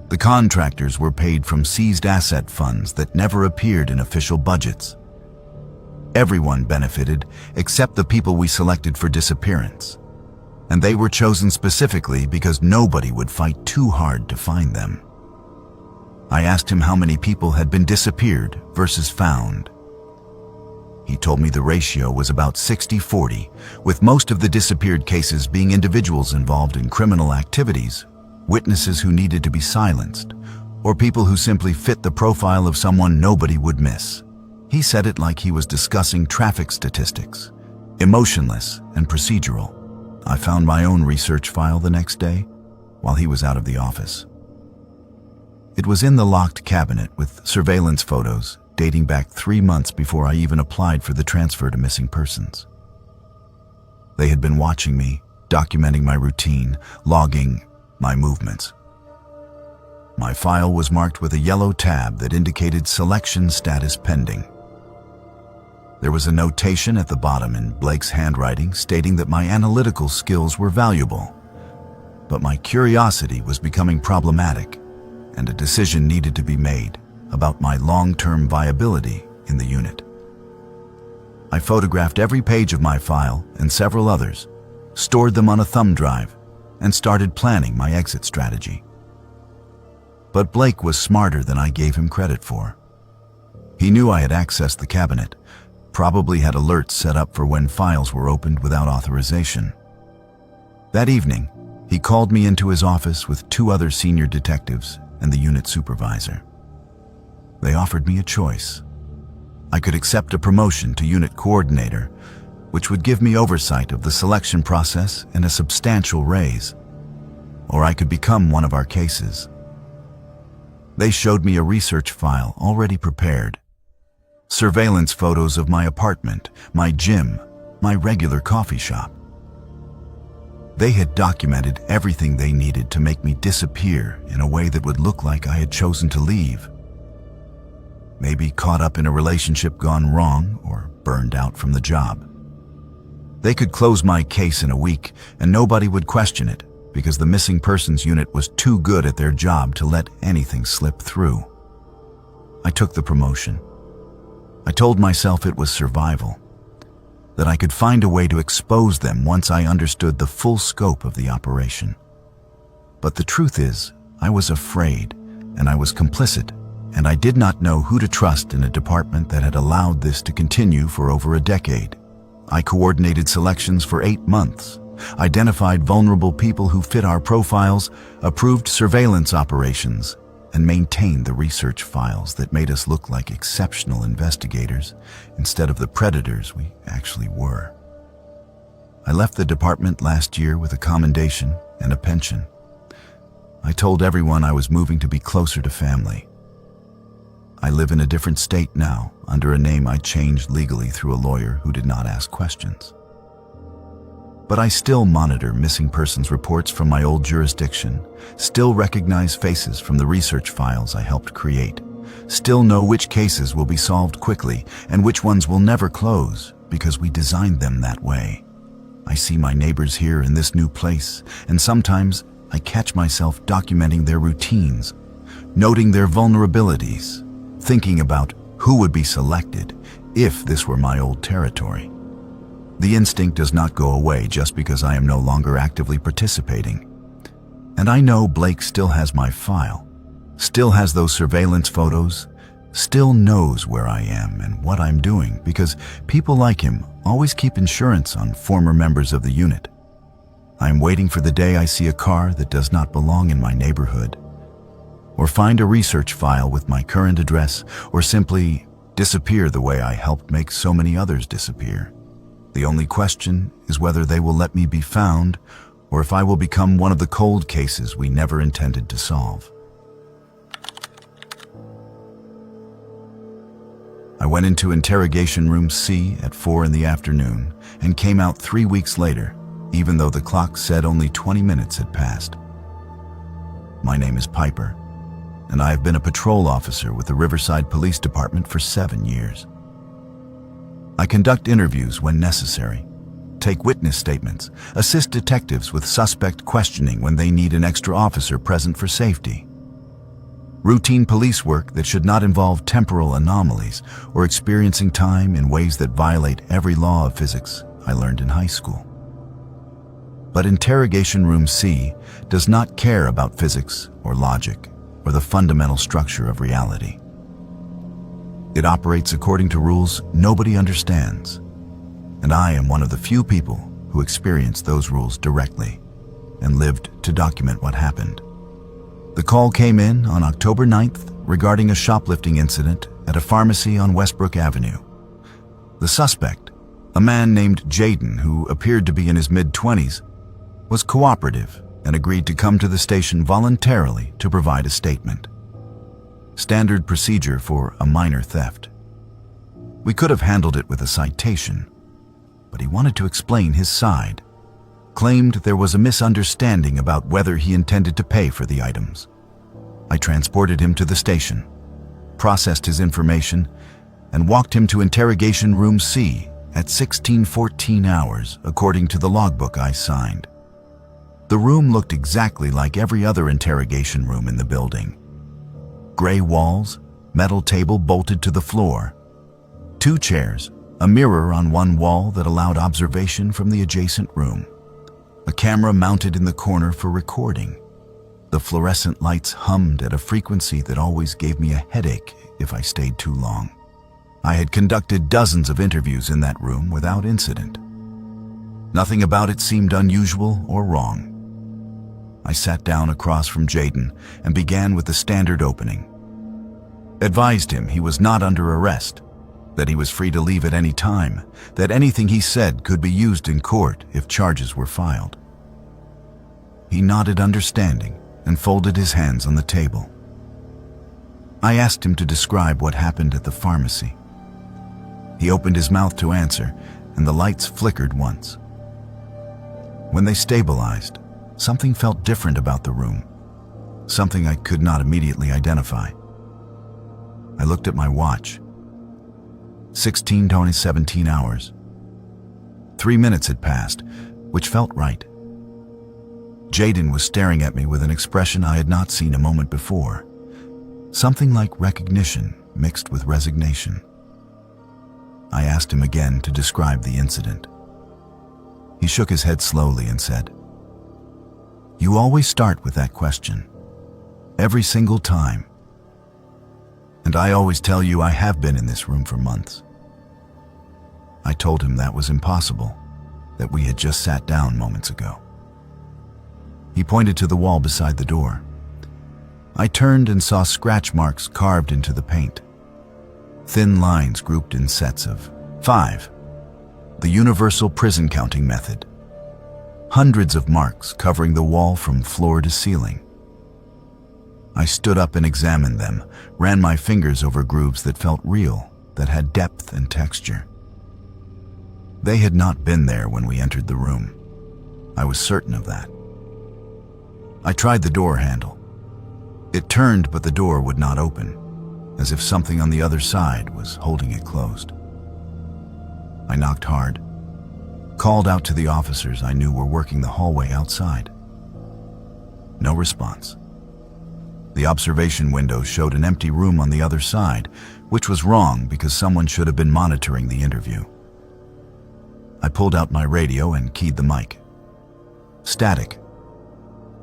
The contractors were paid from seized asset funds that never appeared in official budgets. Everyone benefited except the people we selected for disappearance, and they were chosen specifically because nobody would fight too hard to find them. I asked him how many people had been disappeared versus found. He told me the ratio was about 60-40, with most of the disappeared cases being individuals involved in criminal activities, witnesses who needed to be silenced, or people who simply fit the profile of someone nobody would miss. He said it like he was discussing traffic statistics, emotionless and procedural. I found my own research file the next day while he was out of the office. It was in the locked cabinet with surveillance photos dating back 3 months before I even applied for the transfer to missing persons. They had been watching me, documenting my routine, logging my movements. My file was marked with a yellow tab that indicated selection status pending. There was a notation at the bottom in Blake's handwriting stating that my analytical skills were valuable, but my curiosity was becoming problematic, and a decision needed to be made about my long-term viability in the unit. I photographed every page of my file and several others, stored them on a thumb drive, and started planning my exit strategy. But Blake was smarter than I gave him credit for. He knew I had accessed the cabinet, probably had alerts set up for when files were opened without authorization. That evening, he called me into his office with 2 other senior detectives and the unit supervisor. They offered me a choice. I could accept a promotion to unit coordinator, which would give me oversight of the selection process and a substantial raise. Or I could become one of our cases. They showed me a research file already prepared. Surveillance photos of my apartment, my gym, my regular coffee shop. They had documented everything they needed to make me disappear in a way that would look like I had chosen to leave. Maybe caught up in a relationship gone wrong or burned out from the job. They could close my case in a week and nobody would question it because the missing persons unit was too good at their job to let anything slip through. I took the promotion. I told myself it was survival, that I could find a way to expose them once I understood the full scope of the operation. But the truth is, I was afraid and I was complicit, and I did not know who to trust in a department that had allowed this to continue for over a decade. I coordinated selections for 8 months, identified vulnerable people who fit our profiles, approved surveillance operations, and maintained the research files that made us look like exceptional investigators instead of the predators we actually were. I left the department last year with a commendation and a pension. I told everyone I was moving to be closer to family. I live in a different state now, under a name I changed legally through a lawyer who did not ask questions. But I still monitor missing persons reports from my old jurisdiction, still recognize faces from the research files I helped create, still know which cases will be solved quickly and which ones will never close because we designed them that way. I see my neighbors here in this new place, and sometimes I catch myself documenting their routines, noting their vulnerabilities, thinking about who would be selected if this were my old territory. The instinct does not go away just because I am no longer actively participating. And I know Blake still has my file, still has those surveillance photos, still knows where I am and what I'm doing because people like him always keep insurance on former members of the unit. I'm waiting for the day I see a car that does not belong in my neighborhood, or find a research file with my current address, or simply disappear the way I helped make so many others disappear. The only question is whether they will let me be found, or if I will become one of the cold cases we never intended to solve. I went into interrogation room C at 4 in the afternoon and came out 3 weeks later, even though the clock said only 20 minutes had passed. My name is Piper, and I have been a patrol officer with the Riverside Police Department for 7 years. I conduct interviews when necessary, take witness statements, assist detectives with suspect questioning when they need an extra officer present for safety. Routine police work that should not involve temporal anomalies or experiencing time in ways that violate every law of physics I learned in high school. But Interrogation Room C does not care about physics or logic or the fundamental structure of reality. It operates according to rules nobody understands, and I am one of the few people who experienced those rules directly and lived to document what happened. The call came in on October 9th regarding a shoplifting incident at a pharmacy on Westbrook Avenue. The suspect, a man named Jaden who appeared to be in his mid-20s, was cooperative and agreed to come to the station voluntarily to provide a statement. Standard procedure for a minor theft. We could have handled it with a citation, but he wanted to explain his side, claimed there was a misunderstanding about whether he intended to pay for the items. I transported him to the station, processed his information, and walked him to Interrogation Room C at 16:14 hours, according to the logbook I signed. The room looked exactly like every other interrogation room in the building. Gray walls, metal table bolted to the floor, 2 chairs, a mirror on one wall that allowed observation from the adjacent room, a camera mounted in the corner for recording. The fluorescent lights hummed at a frequency that always gave me a headache if I stayed too long. I had conducted dozens of interviews in that room without incident. Nothing about it seemed unusual or wrong. I sat down across from Jaden and began with the standard opening. Advised him he was not under arrest, that he was free to leave at any time, that anything he said could be used in court if charges were filed. He nodded understanding and folded his hands on the table. I asked him to describe what happened at the pharmacy. He opened his mouth to answer, and the lights flickered once. When they stabilized, something felt different about the room, something I could not immediately identify. I looked at my watch. 17 hours. 3 minutes had passed, which felt right. Jaden was staring at me with an expression I had not seen a moment before, something like recognition mixed with resignation. I asked him again to describe the incident. He shook his head slowly and said, "You always start with that question. Every single time. And I always tell you I have been in this room for months." I told him that was impossible, that we had just sat down moments ago. He pointed to the wall beside the door. I turned and saw scratch marks carved into the paint. Thin lines grouped in sets of 5. The universal prison counting method. Hundreds of marks covering the wall from floor to ceiling. I stood up and examined them, ran my fingers over grooves that felt real, that had depth and texture. They had not been there when we entered the room. I was certain of that. I tried the door handle. It turned, but the door would not open, as if something on the other side was holding it closed. I knocked hard, called out to the officers I knew were working the hallway outside. No response. The observation window showed an empty room on the other side, which was wrong because someone should have been monitoring the interview. I pulled out my radio and keyed the mic. Static.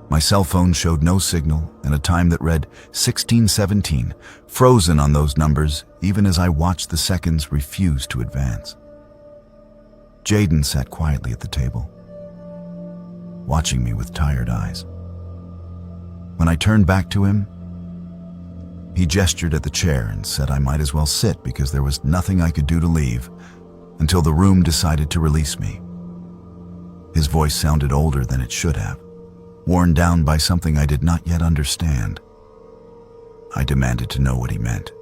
My cell phone showed no signal and a time that read 16:17, frozen on those numbers even as I watched the seconds refuse to advance. Jaden sat quietly at the table, watching me with tired eyes. When I turned back to him, he gestured at the chair and said I might as well sit because there was nothing I could do to leave until the room decided to release me. His voice sounded older than it should have, worn down by something I did not yet understand. I demanded to know what he meant.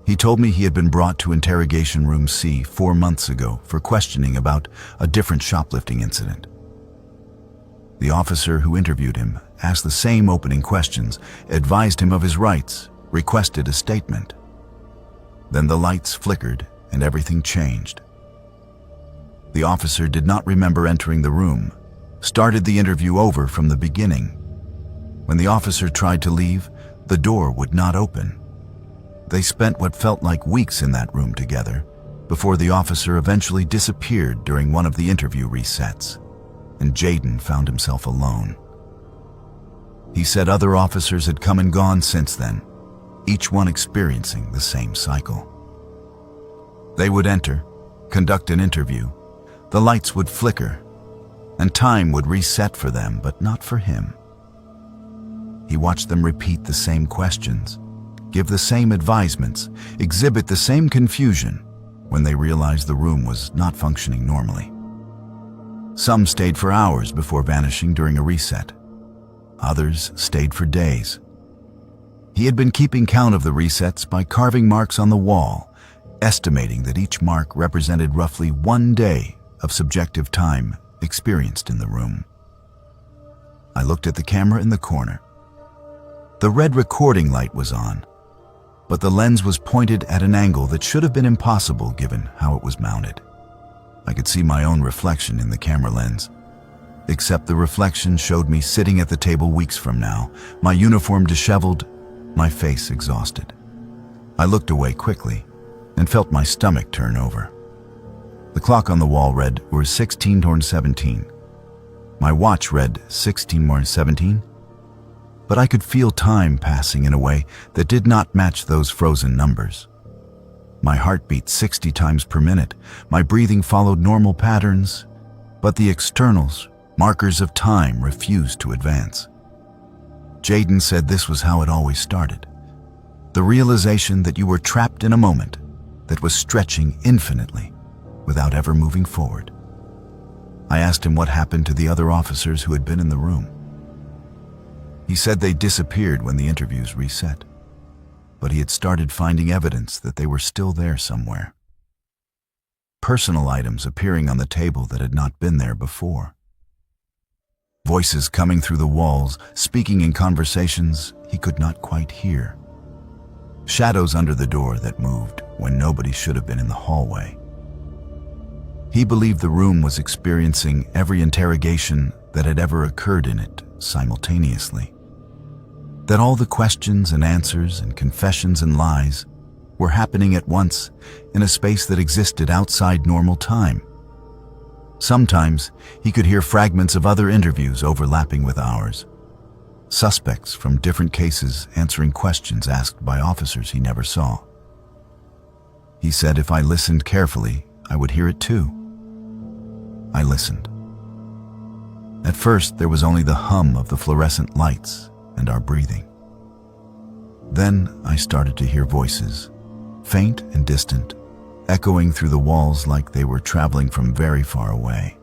He told me he had been brought to Interrogation Room C 4 months ago for questioning about a different shoplifting incident. The officer who interviewed him asked the same opening questions, advised him of his rights, requested a statement. Then the lights flickered and everything changed. The officer did not remember entering the room, started the interview over from the beginning. When the officer tried to leave, the door would not open. They spent what felt like weeks in that room together before the officer eventually disappeared during one of the interview resets, and Jaden found himself alone. He said other officers had come and gone since then, each one experiencing the same cycle. They would enter, conduct an interview, the lights would flicker, and time would reset for them, but not for him. He watched them repeat the same questions, give the same advisements, exhibit the same confusion when they realized the room was not functioning normally. Some stayed for hours before vanishing during a reset. Others stayed for days. He had been keeping count of the resets by carving marks on the wall, estimating that each mark represented roughly 1 day of subjective time experienced in the room. I looked at the camera in the corner. The red recording light was on, but the lens was pointed at an angle that should have been impossible given how it was mounted. I could see my own reflection in the camera lens, except the reflection showed me sitting at the table weeks from now, my uniform disheveled, my face exhausted. I looked away quickly and felt my stomach turn over. The clock on the wall read 16:17. My watch read 16:17, but I could feel time passing in a way that did not match those frozen numbers. My heart beat 60 times per minute, my breathing followed normal patterns, but the externals, markers of time, refused to advance. Jaden said this was how it always started. The realization that you were trapped in a moment, that was stretching infinitely without ever moving forward. I asked him what happened to the other officers who had been in the room. He said they disappeared when the interviews reset, but he had started finding evidence that they were still there somewhere. Personal items appearing on the table that had not been there before. Voices coming through the walls, speaking in conversations he could not quite hear. Shadows under the door that moved when nobody should have been in the hallway. He believed the room was experiencing every interrogation that had ever occurred in it simultaneously. That all the questions and answers and confessions and lies were happening at once in a space that existed outside normal time. Sometimes he could hear fragments of other interviews overlapping with ours. Suspects from different cases answering questions asked by officers he never saw. He said if I listened carefully, I would hear it too. I listened. At first, there was only the hum of the fluorescent lights and our breathing. Then I started to hear voices, faint and distant, echoing through the walls like they were traveling from very far away.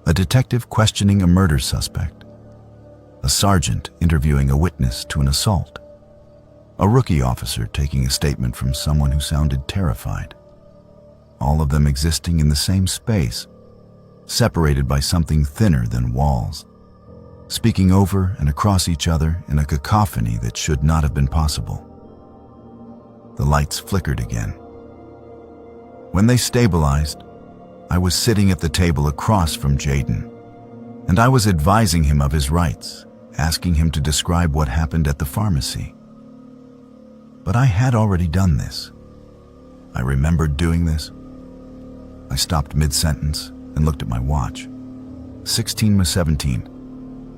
A detective questioning a murder suspect. A sergeant interviewing a witness to an assault. A rookie officer taking a statement from someone who sounded terrified. All of them existing in the same space, separated by something thinner than walls, speaking over and across each other in a cacophony that should not have been possible. The lights flickered again. When they stabilized, I was sitting at the table across from Jaden, and I was advising him of his rights, asking him to describe what happened at the pharmacy. But I had already done this. I remembered doing this. I stopped mid-sentence and looked at my watch. 16:17,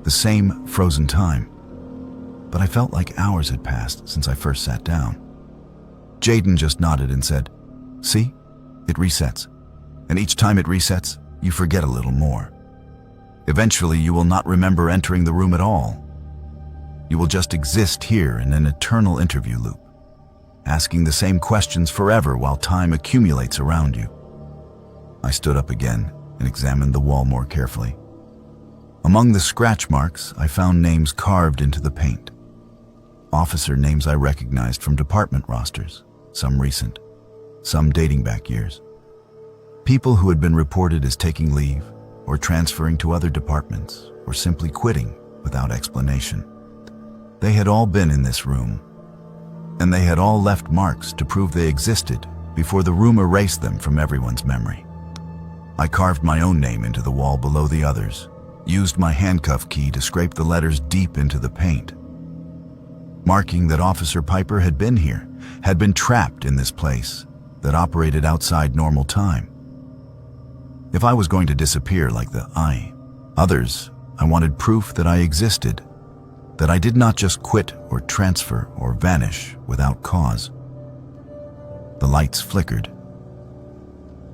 the same frozen time. But I felt like hours had passed since I first sat down. Jaden just nodded and said, "See, it resets. And each time it resets, you forget a little more. Eventually, you will not remember entering the room at all. You will just exist here in an eternal interview loop, asking the same questions forever while time accumulates around you." I stood up again and examined the wall more carefully. Among the scratch marks, I found names carved into the paint. Officer names I recognized from department rosters, some recent, some dating back years. People who had been reported as taking leave or transferring to other departments or simply quitting without explanation. They had all been in this room, and they had all left marks to prove they existed before the room erased them from everyone's memory. I carved my own name into the wall below the others, used my handcuff key to scrape the letters deep into the paint, marking that Officer Piper had been here, had been trapped in this place that operated outside normal time. If I was going to disappear like the others, I wanted proof that I existed, that I did not just quit or transfer or vanish without cause. The lights flickered.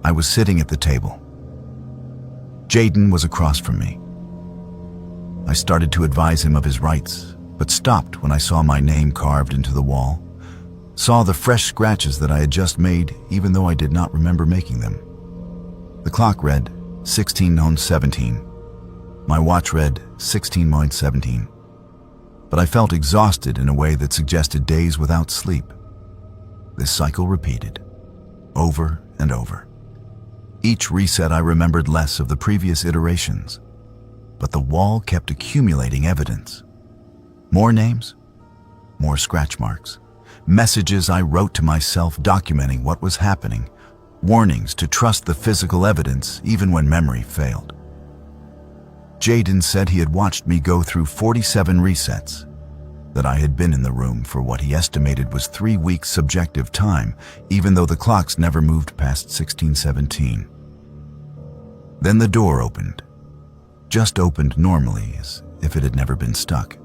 I was sitting at the table. Jaden was across from me. I started to advise him of his rights, but stopped when I saw my name carved into the wall, saw the fresh scratches that I had just made even though I did not remember making them. The clock read 16:17. My watch read 16:17. But I felt exhausted in a way that suggested days without sleep. This cycle repeated, over and over. Each reset I remembered less of the previous iterations, but the wall kept accumulating evidence. More names, more scratch marks, messages I wrote to myself documenting what was happening, warnings to trust the physical evidence even when memory failed. Jaden said he had watched me go through 47 resets, that I had been in the room for what he estimated was 3 weeks subjective time, even though the clocks never moved past 16:17. Then the door opened, just opened normally as if it had never been stuck.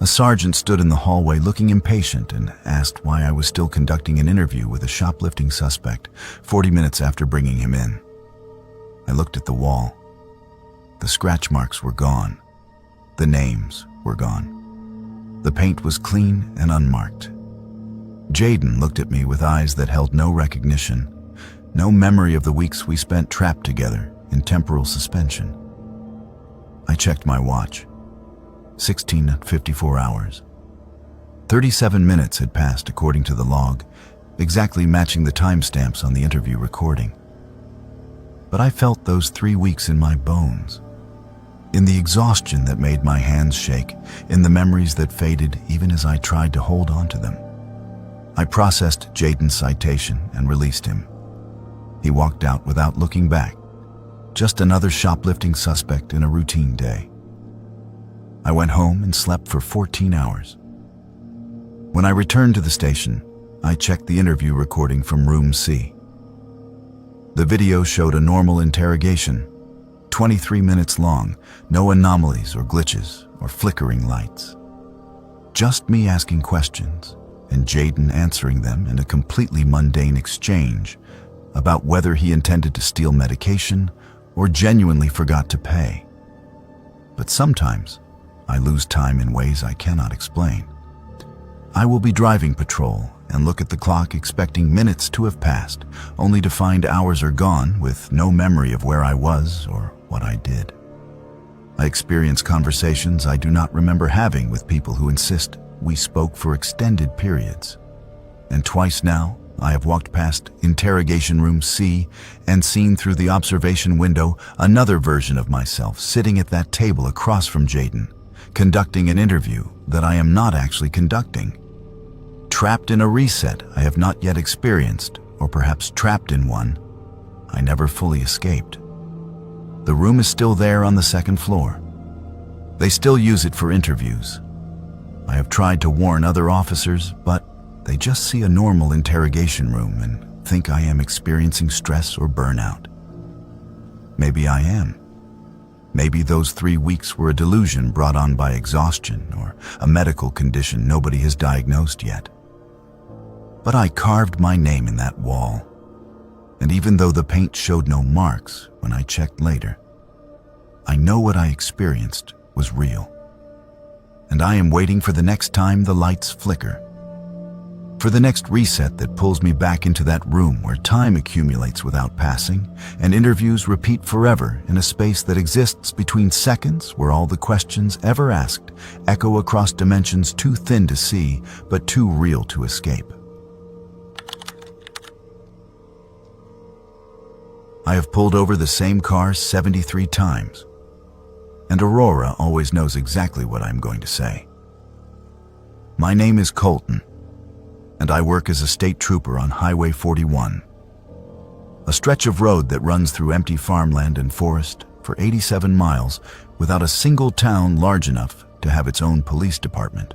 A sergeant stood in the hallway looking impatient and asked why I was still conducting an interview with a shoplifting suspect 40 minutes after bringing him in. I looked at the wall. The scratch marks were gone. The names were gone. The paint was clean and unmarked. Jaden looked at me with eyes that held no recognition, no memory of the weeks we spent trapped together in temporal suspension. I checked my watch. 16:54 hours. 37 minutes had passed according to the log, exactly matching the timestamps on the interview recording. But I felt those 3 weeks in my bones, in the exhaustion that made my hands shake, in the memories that faded even as I tried to hold on to them. I processed Jaden's citation and released him. He walked out without looking back, just another shoplifting suspect in a routine day. I went home and slept for 14 hours. When I returned to the station, I checked the interview recording from Room C. The video showed a normal interrogation, 23 minutes long, no anomalies or glitches or flickering lights. Just me asking questions and Jaden answering them in a completely mundane exchange about whether he intended to steal medication or genuinely forgot to pay. But sometimes I lose time in ways I cannot explain. I will be driving patrol and look at the clock expecting minutes to have passed, only to find hours are gone with no memory of where I was or what I did. I experience conversations I do not remember having with people who insist we spoke for extended periods. And twice now, I have walked past Interrogation Room C and seen through the observation window another version of myself sitting at that table across from Jaden, conducting an interview that I am not actually conducting. Trapped in a reset I have not yet experienced, or perhaps trapped in one I never fully escaped. The room is still there on the second floor. They still use it for interviews. I have tried to warn other officers, but they just see a normal interrogation room and think I am experiencing stress or burnout. Maybe I am. Maybe those 3 weeks were a delusion brought on by exhaustion or a medical condition nobody has diagnosed yet. But I carved my name in that wall, and even though the paint showed no marks when I checked later, I know what I experienced was real. And I am waiting for the next time the lights flicker, for the next reset that pulls me back into that room where time accumulates without passing and interviews repeat forever in a space that exists between seconds where all the questions ever asked echo across dimensions too thin to see but too real to escape. I have pulled over the same car 73 times, and Aurora always knows exactly what I'm going to say. My name is Colton, and I work as a state trooper on Highway 41, a stretch of road that runs through empty farmland and forest for 87 miles without a single town large enough to have its own police department.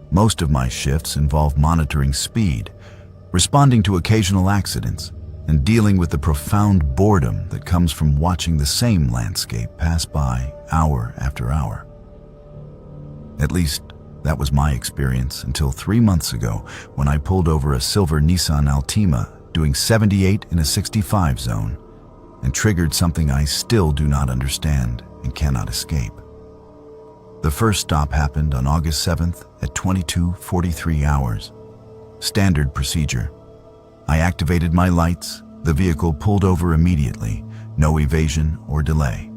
Most of my shifts involve monitoring speed, responding to occasional accidents, and dealing with the profound boredom that comes from watching the same landscape pass by hour after hour. At least, that was my experience until 3 months ago when I pulled over a silver Nissan Altima doing 78 in a 65 zone and triggered something I still do not understand and cannot escape. The first stop happened on August 7th at 22:43 hours. Standard procedure. I activated my lights, the vehicle pulled over immediately, no evasion or delay.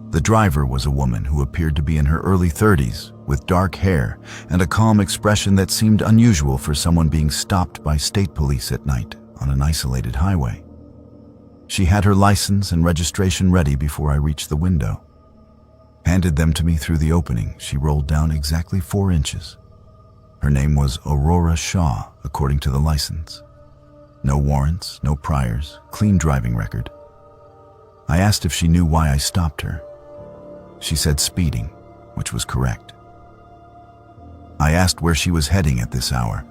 The driver was a woman who appeared to be in her early 30s, with dark hair and a calm expression that seemed unusual for someone being stopped by state police at night on an isolated highway. She had her license and registration ready before I reached the window. Handed them to me through the opening, she rolled down exactly 4 inches. Her name was Aurora Shaw, according to the license. No warrants, no priors, clean driving record. I asked if she knew why I stopped her. She said speeding, which was correct. I asked where she was heading at this hour.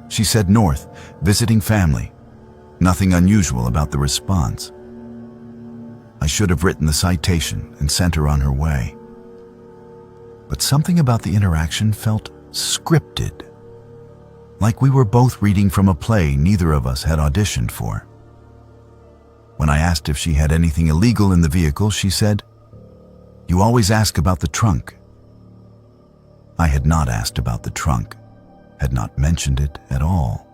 She said north, visiting family. Nothing unusual about the response. I should have written the citation and sent her on her way. But something about the interaction felt scripted, like we were both reading from a play neither of us had auditioned for. When I asked if she had anything illegal in the vehicle, she said, "You always ask about the trunk." I had not asked about the trunk. had not mentioned it at all.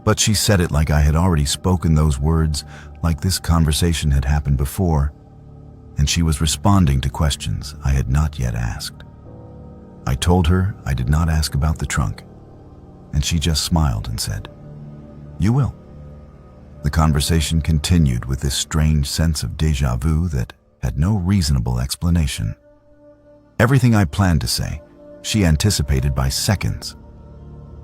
But she said it like I had already spoken those words, like this conversation had happened before, and she was responding to questions I had not yet asked. I told her I did not ask about the trunk, and she just smiled and said, "You will." The conversation continued with this strange sense of déjà vu that had no reasonable explanation. Everything I planned to say, she anticipated by seconds.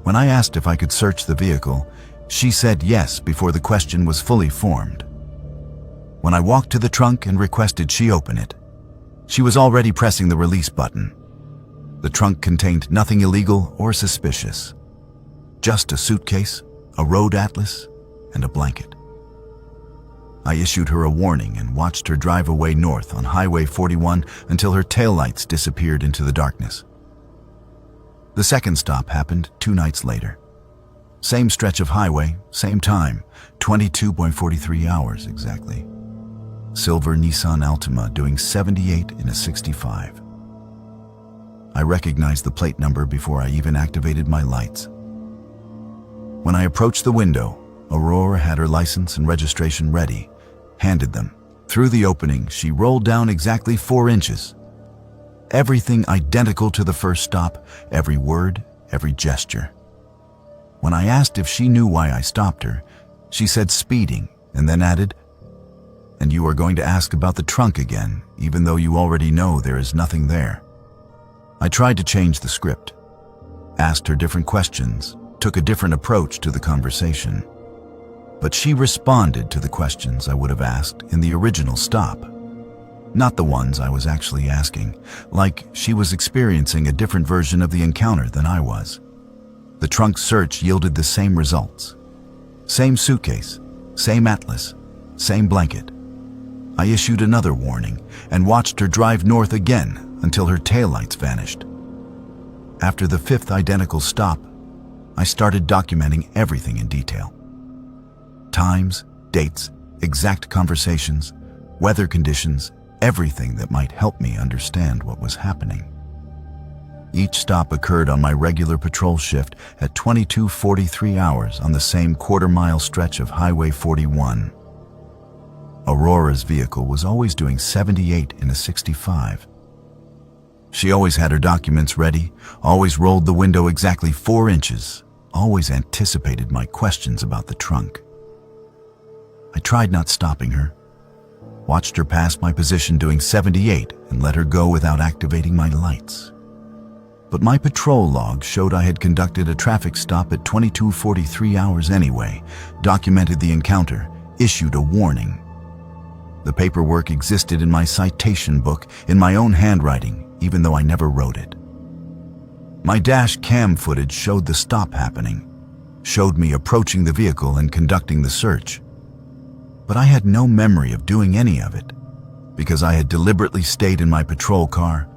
When I asked if I could search the vehicle, she said yes before the question was fully formed. When I walked to the trunk and requested she open it, she was already pressing the release button. The trunk contained nothing illegal or suspicious. Just a suitcase, a road atlas, and a blanket. I issued her a warning and watched her drive away north on Highway 41 until her taillights disappeared into the darkness. The second stop happened 2 nights later. Same stretch of highway, same time, 22.43 hours exactly. Silver Nissan Altima doing 78 in a 65. I recognized the plate number before I even activated my lights. When I approached the window, Aurora had her license and registration ready, handed them. Through the opening, she rolled down exactly 4 inches. Everything identical to the first stop, every word, every gesture. When I asked if she knew why I stopped her, she said speeding, and then added, "And you are going to ask about the trunk again, even though you already know there is nothing there." I tried to change the script, asked her different questions, took a different approach to the conversation. But she responded to the questions I would have asked in the original stop, not the ones I was actually asking, like she was experiencing a different version of the encounter than I was. The trunk search yielded the same results. Same suitcase, same atlas, same blanket. I issued another warning and watched her drive north again until her taillights vanished. After the 5th identical stop, I started documenting everything in detail. Times, dates, exact conversations, weather conditions, everything that might help me understand what was happening. Each stop occurred on my regular patrol shift at 22:43 hours on the same quarter-mile stretch of Highway 41. Aurora's vehicle was always doing 78 in a 65. She always had her documents ready, always rolled the window exactly 4 inches, always anticipated my questions about the trunk. I tried not stopping her, watched her pass my position doing 78 and let her go without activating my lights. But my patrol log showed I had conducted a traffic stop at 22:43 hours anyway, documented the encounter, issued a warning. The paperwork existed in my citation book in my own handwriting, even though I never wrote it. My dash cam footage showed the stop happening, showed me approaching the vehicle and conducting the search. But I had no memory of doing any of it, because I had deliberately stayed in my patrol car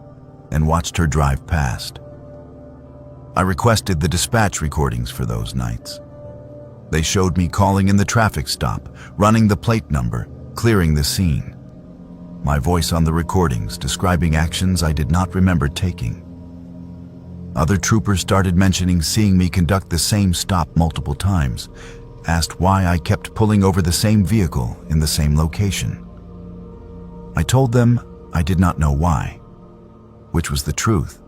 and watched her drive past. I requested the dispatch recordings for those nights. They showed me calling in the traffic stop, running the plate number, clearing the scene. My voice on the recordings describing actions I did not remember taking. Other troopers started mentioning seeing me conduct the same stop multiple times, asked why I kept pulling over the same vehicle in the same location. I told them I did not know why, which was the truth.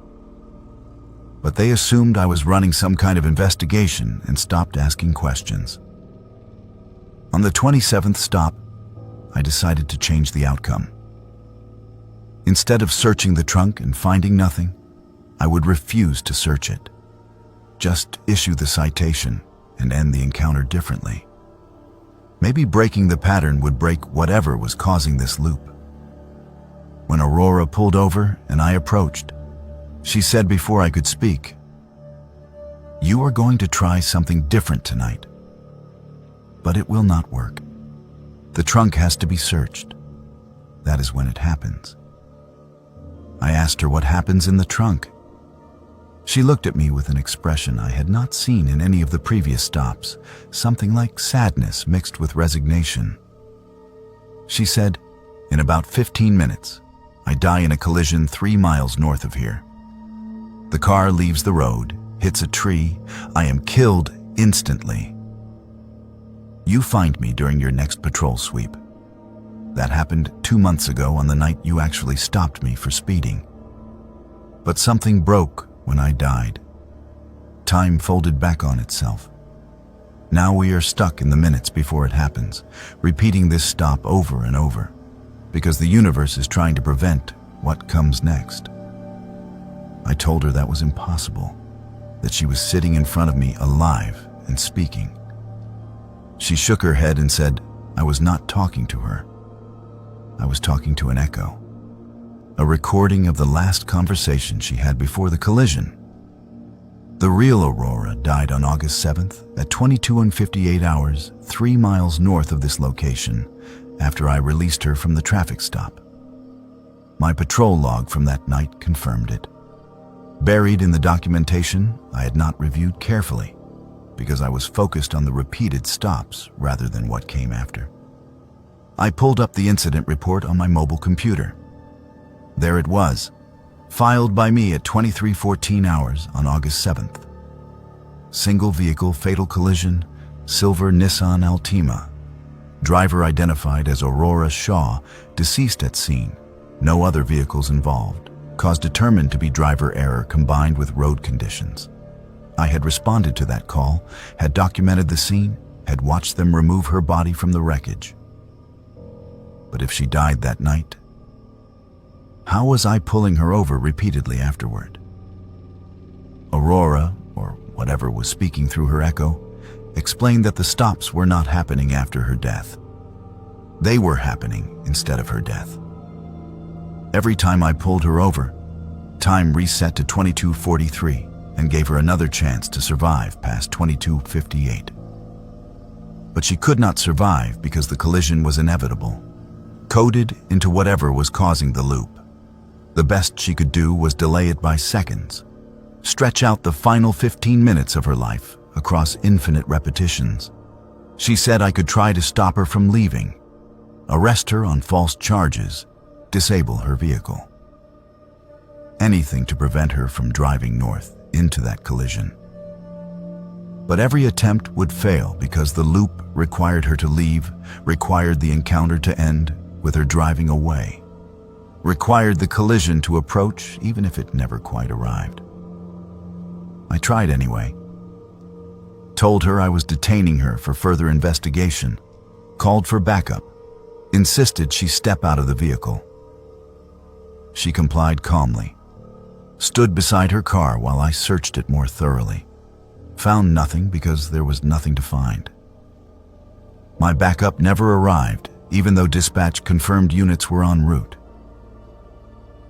But they assumed I was running some kind of investigation and stopped asking questions. On the 27th stop, I decided to change the outcome. Instead of searching the trunk and finding nothing, I would refuse to search it. Just issue the citation and end the encounter differently. Maybe breaking the pattern would break whatever was causing this loop. When Aurora pulled over and I approached, she said before I could speak, "You are going to try something different tonight, but it will not work. The trunk has to be searched. That is when it happens." I asked her what happens in the trunk. She looked at me with an expression I had not seen in any of the previous stops, something like sadness mixed with resignation. She said, "In about 15 minutes, I die in a collision 3 miles north of here. The car leaves the road, hits a tree, I am killed instantly. You find me during your next patrol sweep. That happened 2 months ago on the night you actually stopped me for speeding. But something broke when I died. Time folded back on itself. Now we are stuck in the minutes before it happens, repeating this stop over and over, because the universe is trying to prevent what comes next. I told her that was impossible, that she was sitting in front of me alive and speaking. She shook her head and said, I was not talking to her. I was talking to an echo, a recording of the last conversation she had before the collision. The real Aurora died on August 7th at 22:58 hours, 3 miles north of this location, after I released her from the traffic stop. My patrol log from that night confirmed it. Buried in the documentation I had not reviewed carefully, because I was focused on the repeated stops rather than what came after. I pulled up the incident report on my mobile computer. There it was, filed by me at 23:14 hours on August 7th. Single vehicle fatal collision, silver Nissan Altima. Driver identified as Aurora Shaw, deceased at scene. No other vehicles involved. Cause determined to be driver error combined with road conditions. I had responded to that call, had documented the scene, had watched them remove her body from the wreckage. But if she died that night, how was I pulling her over repeatedly afterward? Aurora, or whatever was speaking through her echo, explained that the stops were not happening after her death. They were happening instead of her death. Every time I pulled her over, time reset to 22:43 and gave her another chance to survive past 22:58. But she could not survive because the collision was inevitable, coded into whatever was causing the loop. The best she could do was delay it by seconds, stretch out the final 15 minutes of her life across infinite repetitions. She said I could try to stop her from leaving, arrest her on false charges, disable her vehicle. Anything to prevent her from driving north into that collision. But every attempt would fail because the loop required her to leave, required the encounter to end with her driving away, required the collision to approach even if it never quite arrived. I tried anyway. Told her I was detaining her for further investigation, called for backup, insisted she step out of the vehicle. She complied calmly, stood beside her car while I searched it more thoroughly. Found nothing because there was nothing to find. My backup never arrived, even though dispatch confirmed units were en route.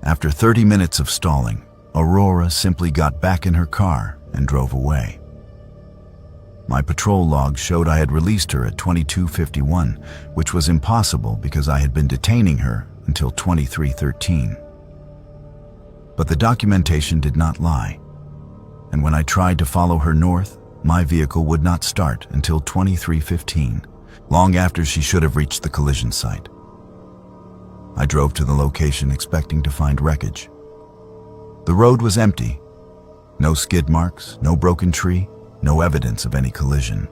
After 30 minutes of stalling, Aurora simply got back in her car and drove away. My patrol log showed I had released her at 22:51, which was impossible because I had been detaining her until 23:13. But the documentation did not lie, and when I tried to follow her north, my vehicle would not start until 23:15, long after she should have reached the collision site. I drove to the location expecting to find wreckage. The road was empty. No skid marks, no broken tree, no evidence of any collision.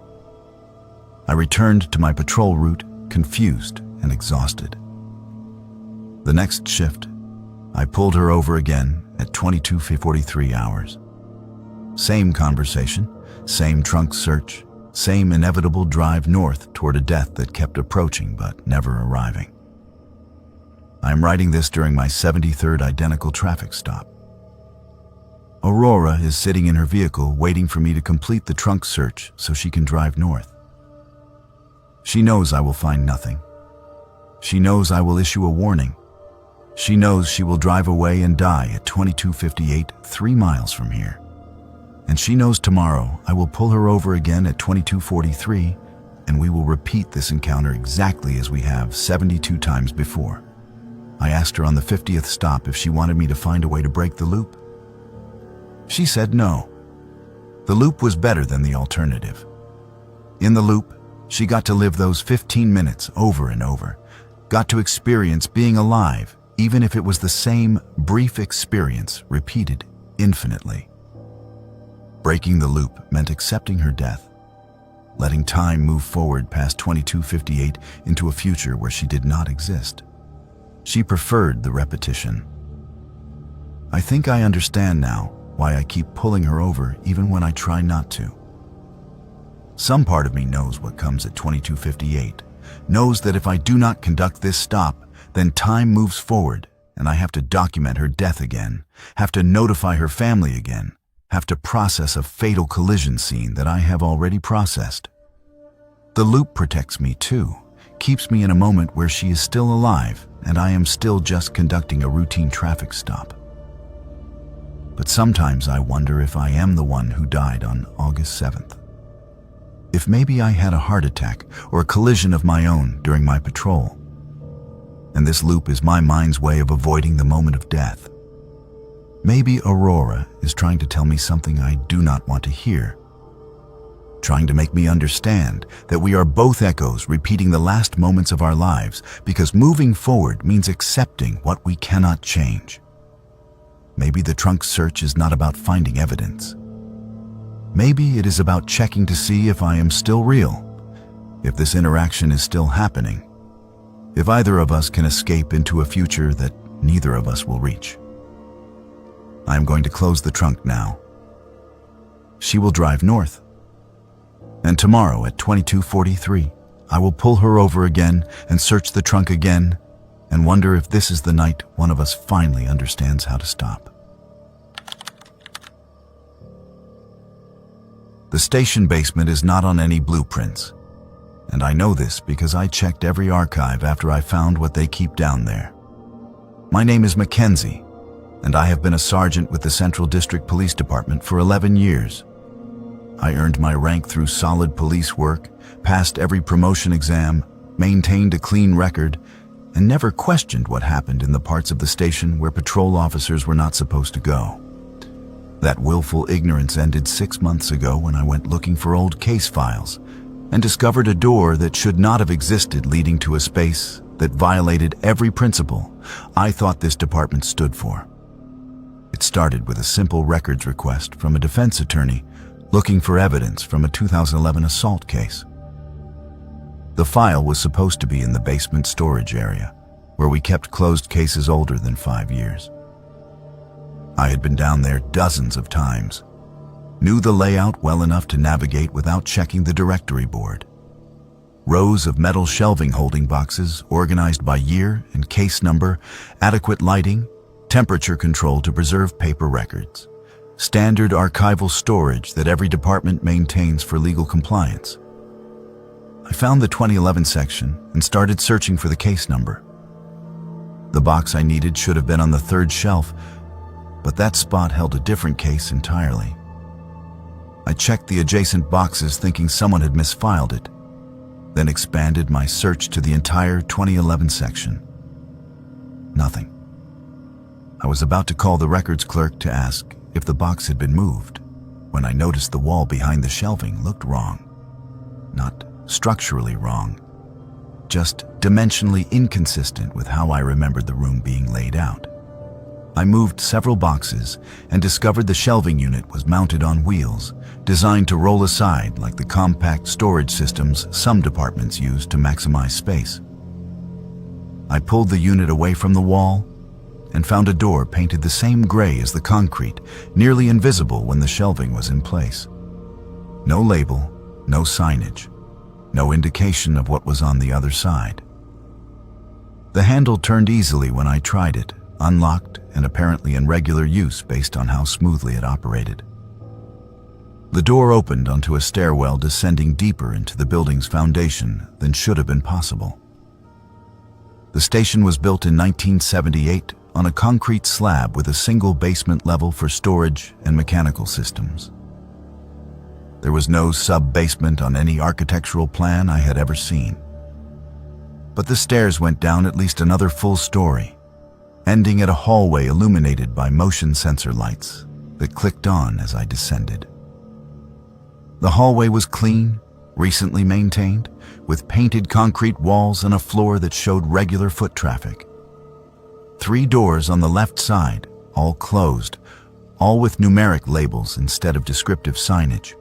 I returned to my patrol route, confused and exhausted. The next shift, I pulled her over again at 22:43 hours. Same conversation, same trunk search, same inevitable drive north toward a death that kept approaching but never arriving. I am writing this during my 73rd identical traffic stop. Aurora is sitting in her vehicle waiting for me to complete the trunk search so she can drive north. She knows I will find nothing. She knows I will issue a warning. She knows she will drive away and die at 22:58, 3 miles from here. And she knows tomorrow I will pull her over again at 22:43 and we will repeat this encounter exactly as we have 72 times before. I asked her on the 50th stop if she wanted me to find a way to break the loop. She said no. The loop was better than the alternative. In the loop, she got to live those 15 minutes over and over, got to experience being alive, even if it was the same brief experience repeated infinitely. Breaking the loop meant accepting her death, letting time move forward past 2258 into a future where she did not exist. She preferred the repetition. I think I understand now why I keep pulling her over even when I try not to. Some part of me knows what comes at 2258, knows that if I do not conduct this stop, then time moves forward and I have to document her death again, have to notify her family again, have to process a fatal collision scene that I have already processed. The loop protects me too, keeps me in a moment where she is still alive and I am still just conducting a routine traffic stop. But sometimes I wonder if I am the one who died on August 7th. If maybe I had a heart attack or a collision of my own during my patrol. And this loop is my mind's way of avoiding the moment of death. Maybe Aurora is trying to tell me something I do not want to hear. Trying to make me understand that we are both echoes repeating the last moments of our lives because moving forward means accepting what we cannot change. Maybe the trunk search is not about finding evidence. Maybe it is about checking to see if I am still real, if this interaction is still happening, if either of us can escape into a future that neither of us will reach. I am going to close the trunk now. She will drive north. And tomorrow at 2243, I will pull her over again and search the trunk again and wonder if this is the night one of us finally understands how to stop. The station basement is not on any blueprints, and I know this because I checked every archive after I found what they keep down there. My name is Mackenzie, and I have been a sergeant with the Central District Police Department for 11 years. I earned my rank through solid police work, passed every promotion exam, maintained a clean record, and never questioned what happened in the parts of the station where patrol officers were not supposed to go. That willful ignorance ended 6 months ago when I went looking for old case files and discovered a door that should not have existed leading to a space that violated every principle I thought this department stood for. It started with a simple records request from a defense attorney looking for evidence from a 2011 assault case. The file was supposed to be in the basement storage area, where we kept closed cases older than 5 years. I had been down there dozens of times, knew the layout well enough to navigate without checking the directory board. Rows of metal shelving holding boxes organized by year and case number, adequate lighting, temperature control to preserve paper records, standard archival storage that every department maintains for legal compliance. I found the 2011 section and started searching for the case number. The box I needed should have been on the third shelf, but that spot held a different case entirely. I checked the adjacent boxes thinking someone had misfiled it, then expanded my search to the entire 2011 section. Nothing. I was about to call the records clerk to ask if the box had been moved when I noticed the wall behind the shelving looked wrong. Not structurally wrong, just dimensionally inconsistent with how I remembered the room being laid out. I moved several boxes and discovered the shelving unit was mounted on wheels, designed to roll aside like the compact storage systems some departments use to maximize space. I pulled the unit away from the wall and found a door painted the same gray as the concrete, nearly invisible when the shelving was in place. No label, no signage, no indication of what was on the other side. The handle turned easily when I tried it, unlocked and apparently in regular use based on how smoothly it operated. The door opened onto a stairwell descending deeper into the building's foundation than should have been possible. The station was built in 1978 on a concrete slab with a single basement level for storage and mechanical systems. There was no sub-basement on any architectural plan I had ever seen. But the stairs went down at least another full story, ending at a hallway illuminated by motion sensor lights that clicked on as I descended. The hallway was clean, recently maintained, with painted concrete walls and a floor that showed regular foot traffic. 3 doors on the left side, all closed, all with numeric labels instead of descriptive signage.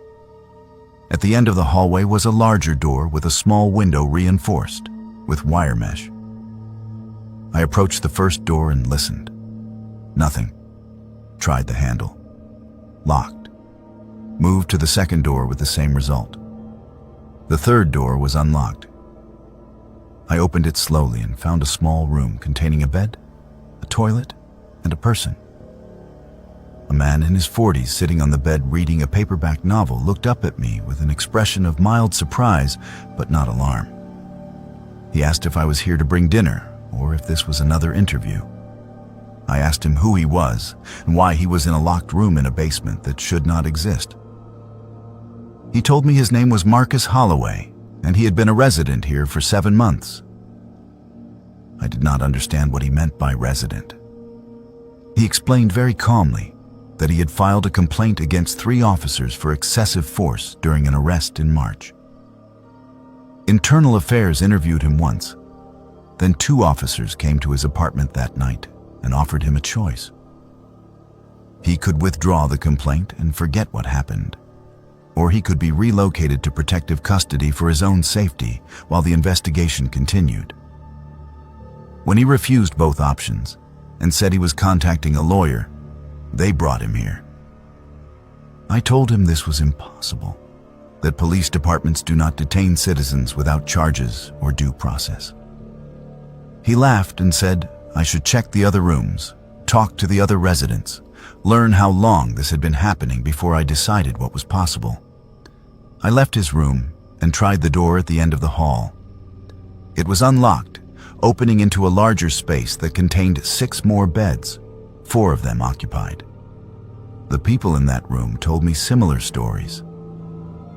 At the end of the hallway was a larger door with a small window reinforced with wire mesh. I approached the first door and listened. Nothing. Tried the handle. Locked. Moved to the second door with the same result. The third door was unlocked. I opened it slowly and found a small room containing a bed, a toilet, and a person. A man in his 40s sitting on the bed reading a paperback novel looked up at me with an expression of mild surprise but not alarm. He asked if I was here to bring dinner or if this was another interview. I asked him who he was and why he was in a locked room in a basement that should not exist. He told me his name was Marcus Holloway and he had been a resident here for 7 months. I did not understand what he meant by resident. He explained very calmly that he had filed a complaint against 3 officers for excessive force during an arrest in March. Internal Affairs interviewed him once. Then 2 officers came to his apartment that night and offered him a choice. He could withdraw the complaint and forget what happened, or he could be relocated to protective custody for his own safety while the investigation continued. When he refused both options and said he was contacting a lawyer, they brought him here. I told him this was impossible, that police departments do not detain citizens without charges or due process. He laughed and said I should check the other rooms, talk to the other residents, learn how long this had been happening before I decided what was possible. I left his room and tried the door at the end of the hall. It was unlocked, opening into a larger space that contained 6 more beds, 4 of them occupied. The people in that room told me similar stories.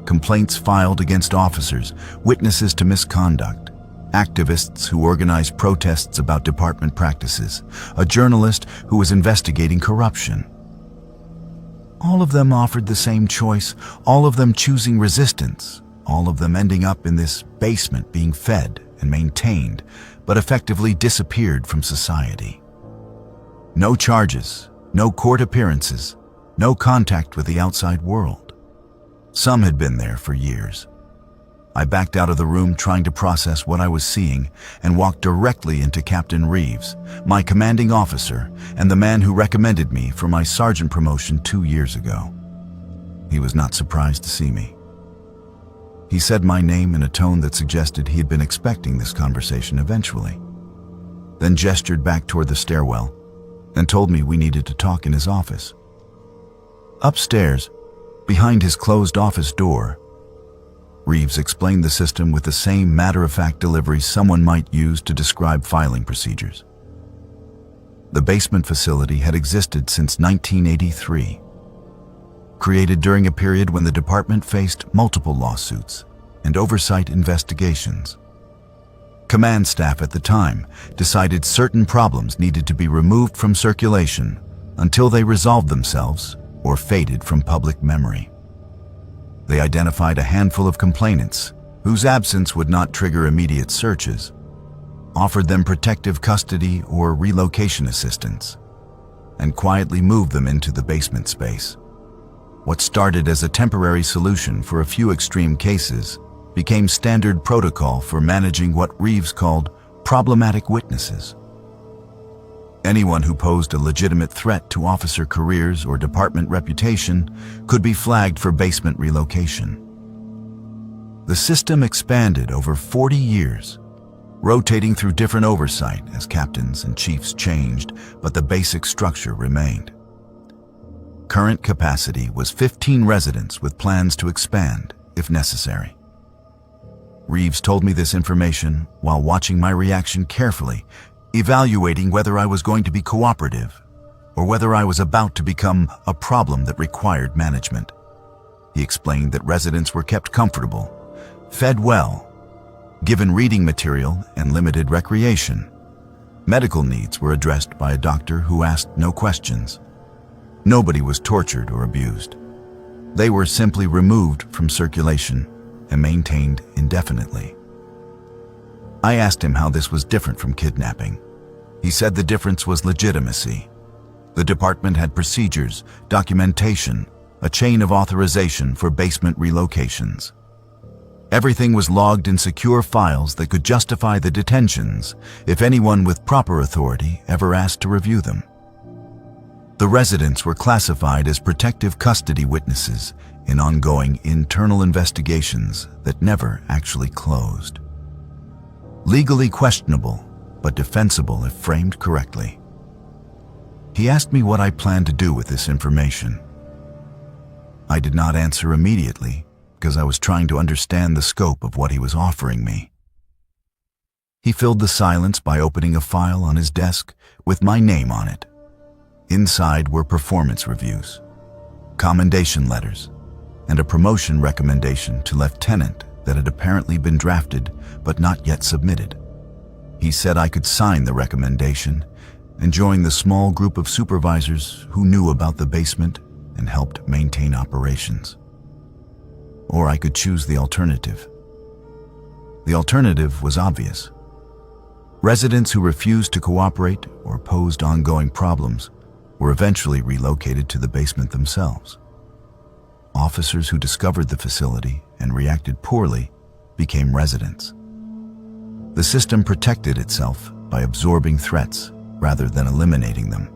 Complaints filed against officers, witnesses to misconduct, activists who organized protests about department practices, a journalist who was investigating corruption. All of them offered the same choice, all of them choosing resistance, all of them ending up in this basement being fed and maintained, but effectively disappeared from society. No charges, no court appearances, no contact with the outside world. Some had been there for years. I backed out of the room trying to process what I was seeing and walked directly into Captain Reeves, my commanding officer and the man who recommended me for my sergeant promotion 2 years ago. He was not surprised to see me. He said my name in a tone that suggested he had been expecting this conversation eventually, then gestured back toward the stairwell and told me we needed to talk in his office. Upstairs, behind his closed office door, Reeves explained the system with the same matter-of-fact delivery someone might use to describe filing procedures. The basement facility had existed since 1983, created during a period when the department faced multiple lawsuits and oversight investigations. Command staff at the time decided certain problems needed to be removed from circulation until they resolved themselves or faded from public memory. They identified a handful of complainants whose absence would not trigger immediate searches, offered them protective custody or relocation assistance, and quietly moved them into the basement space. What started as a temporary solution for a few extreme cases became standard protocol for managing what Reeves called problematic witnesses. Anyone who posed a legitimate threat to officer careers or department reputation could be flagged for basement relocation. The system expanded over 40 years, rotating through different oversight as captains and chiefs changed, but the basic structure remained. Current capacity was 15 residents with plans to expand if necessary. Reeves told me this information while watching my reaction carefully, evaluating whether I was going to be cooperative or whether I was about to become a problem that required management. He explained that residents were kept comfortable, fed well, given reading material and limited recreation. Medical needs were addressed by a doctor who asked no questions. Nobody was tortured or abused. They were simply removed from circulation and maintained indefinitely. I asked him how this was different from kidnapping. He said the difference was legitimacy. The department had procedures, documentation, a chain of authorization for basement relocations. Everything was logged in secure files that could justify the detentions if anyone with proper authority ever asked to review them. The residents were classified as protective custody witnesses in ongoing internal investigations that never actually closed. Legally questionable, but defensible if framed correctly. He asked me what I planned to do with this information. I did not answer immediately because I was trying to understand the scope of what he was offering me. He filled the silence by opening a file on his desk with my name on it. Inside were performance reviews, commendation letters, and a promotion recommendation to lieutenant that had apparently been drafted but not yet submitted. He said I could sign the recommendation and join the small group of supervisors who knew about the basement and helped maintain operations. Or I could choose the alternative. The alternative was obvious. Residents who refused to cooperate or posed ongoing problems were eventually relocated to the basement themselves. Officers who discovered the facility and reacted poorly became residents. The system protected itself by absorbing threats rather than eliminating them.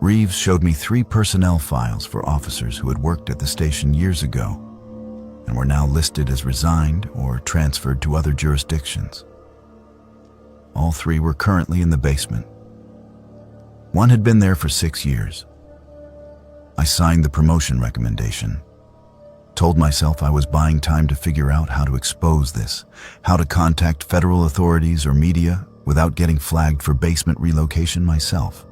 Reeves showed me 3 personnel files for officers who had worked at the station years ago and were now listed as resigned or transferred to other jurisdictions. All 3 were currently in the basement. One had been there for 6 years. I signed the promotion recommendation, told myself I was buying time to figure out how to expose this, how to contact federal authorities or media without getting flagged for basement relocation myself.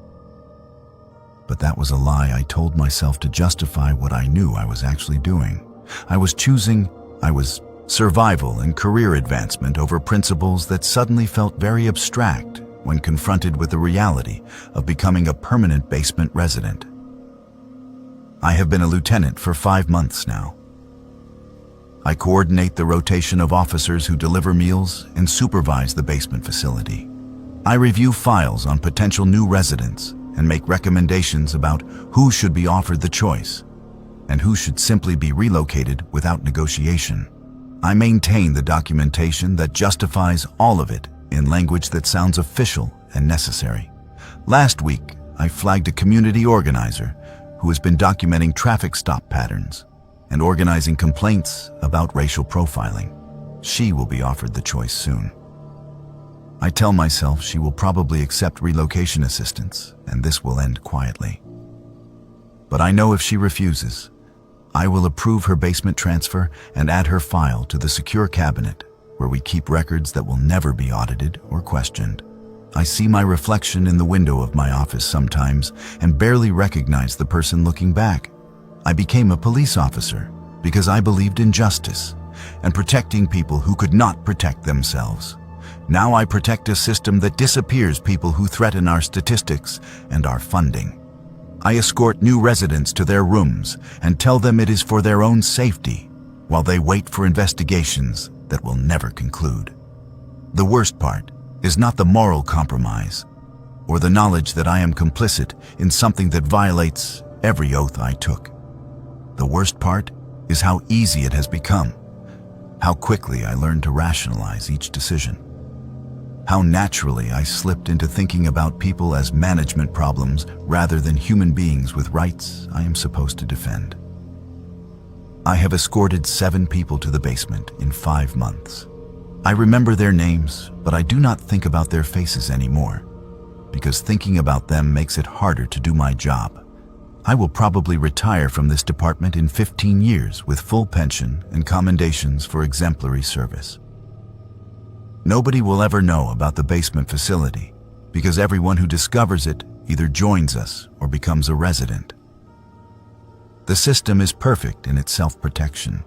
But that was a lie I told myself to justify what I knew I was actually doing. I was survival and career advancement over principles that suddenly felt very abstract when confronted with the reality of becoming a permanent basement resident. I have been a lieutenant for 5 months now. I coordinate the rotation of officers who deliver meals and supervise the basement facility. I review files on potential new residents and make recommendations about who should be offered the choice and who should simply be relocated without negotiation. I maintain the documentation that justifies all of it in language that sounds official and necessary. Last week, I flagged a community organizer who has been documenting traffic stop patterns and organizing complaints about racial profiling. She will be offered the choice soon. I tell myself she will probably accept relocation assistance and this will end quietly. But I know if she refuses, I will approve her basement transfer and add her file to the secure cabinet where we keep records that will never be audited or questioned. I see my reflection in the window of my office sometimes and barely recognize the person looking back. I became a police officer because I believed in justice and protecting people who could not protect themselves. Now I protect a system that disappears people who threaten our statistics and our funding. I escort new residents to their rooms and tell them it is for their own safety while they wait for investigations that will never conclude. The worst part is not the moral compromise or the knowledge that I am complicit in something that violates every oath I took. The worst part is how easy it has become, how quickly I learned to rationalize each decision, how naturally I slipped into thinking about people as management problems rather than human beings with rights I am supposed to defend. I have escorted 7 people to the basement in 5 months. I remember their names, but I do not think about their faces anymore, because thinking about them makes it harder to do my job. I will probably retire from this department in 15 years with full pension and commendations for exemplary service. Nobody will ever know about the basement facility, because everyone who discovers it either joins us or becomes a resident. The system is perfect in its self-protection.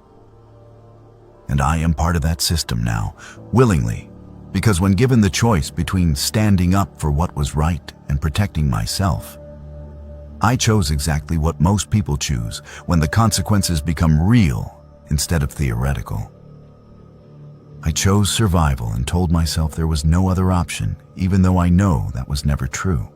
And I am part of that system now, willingly, because when given the choice between standing up for what was right and protecting myself, I chose exactly what most people choose when the consequences become real instead of theoretical. I chose survival and told myself there was no other option, even though I know that was never true.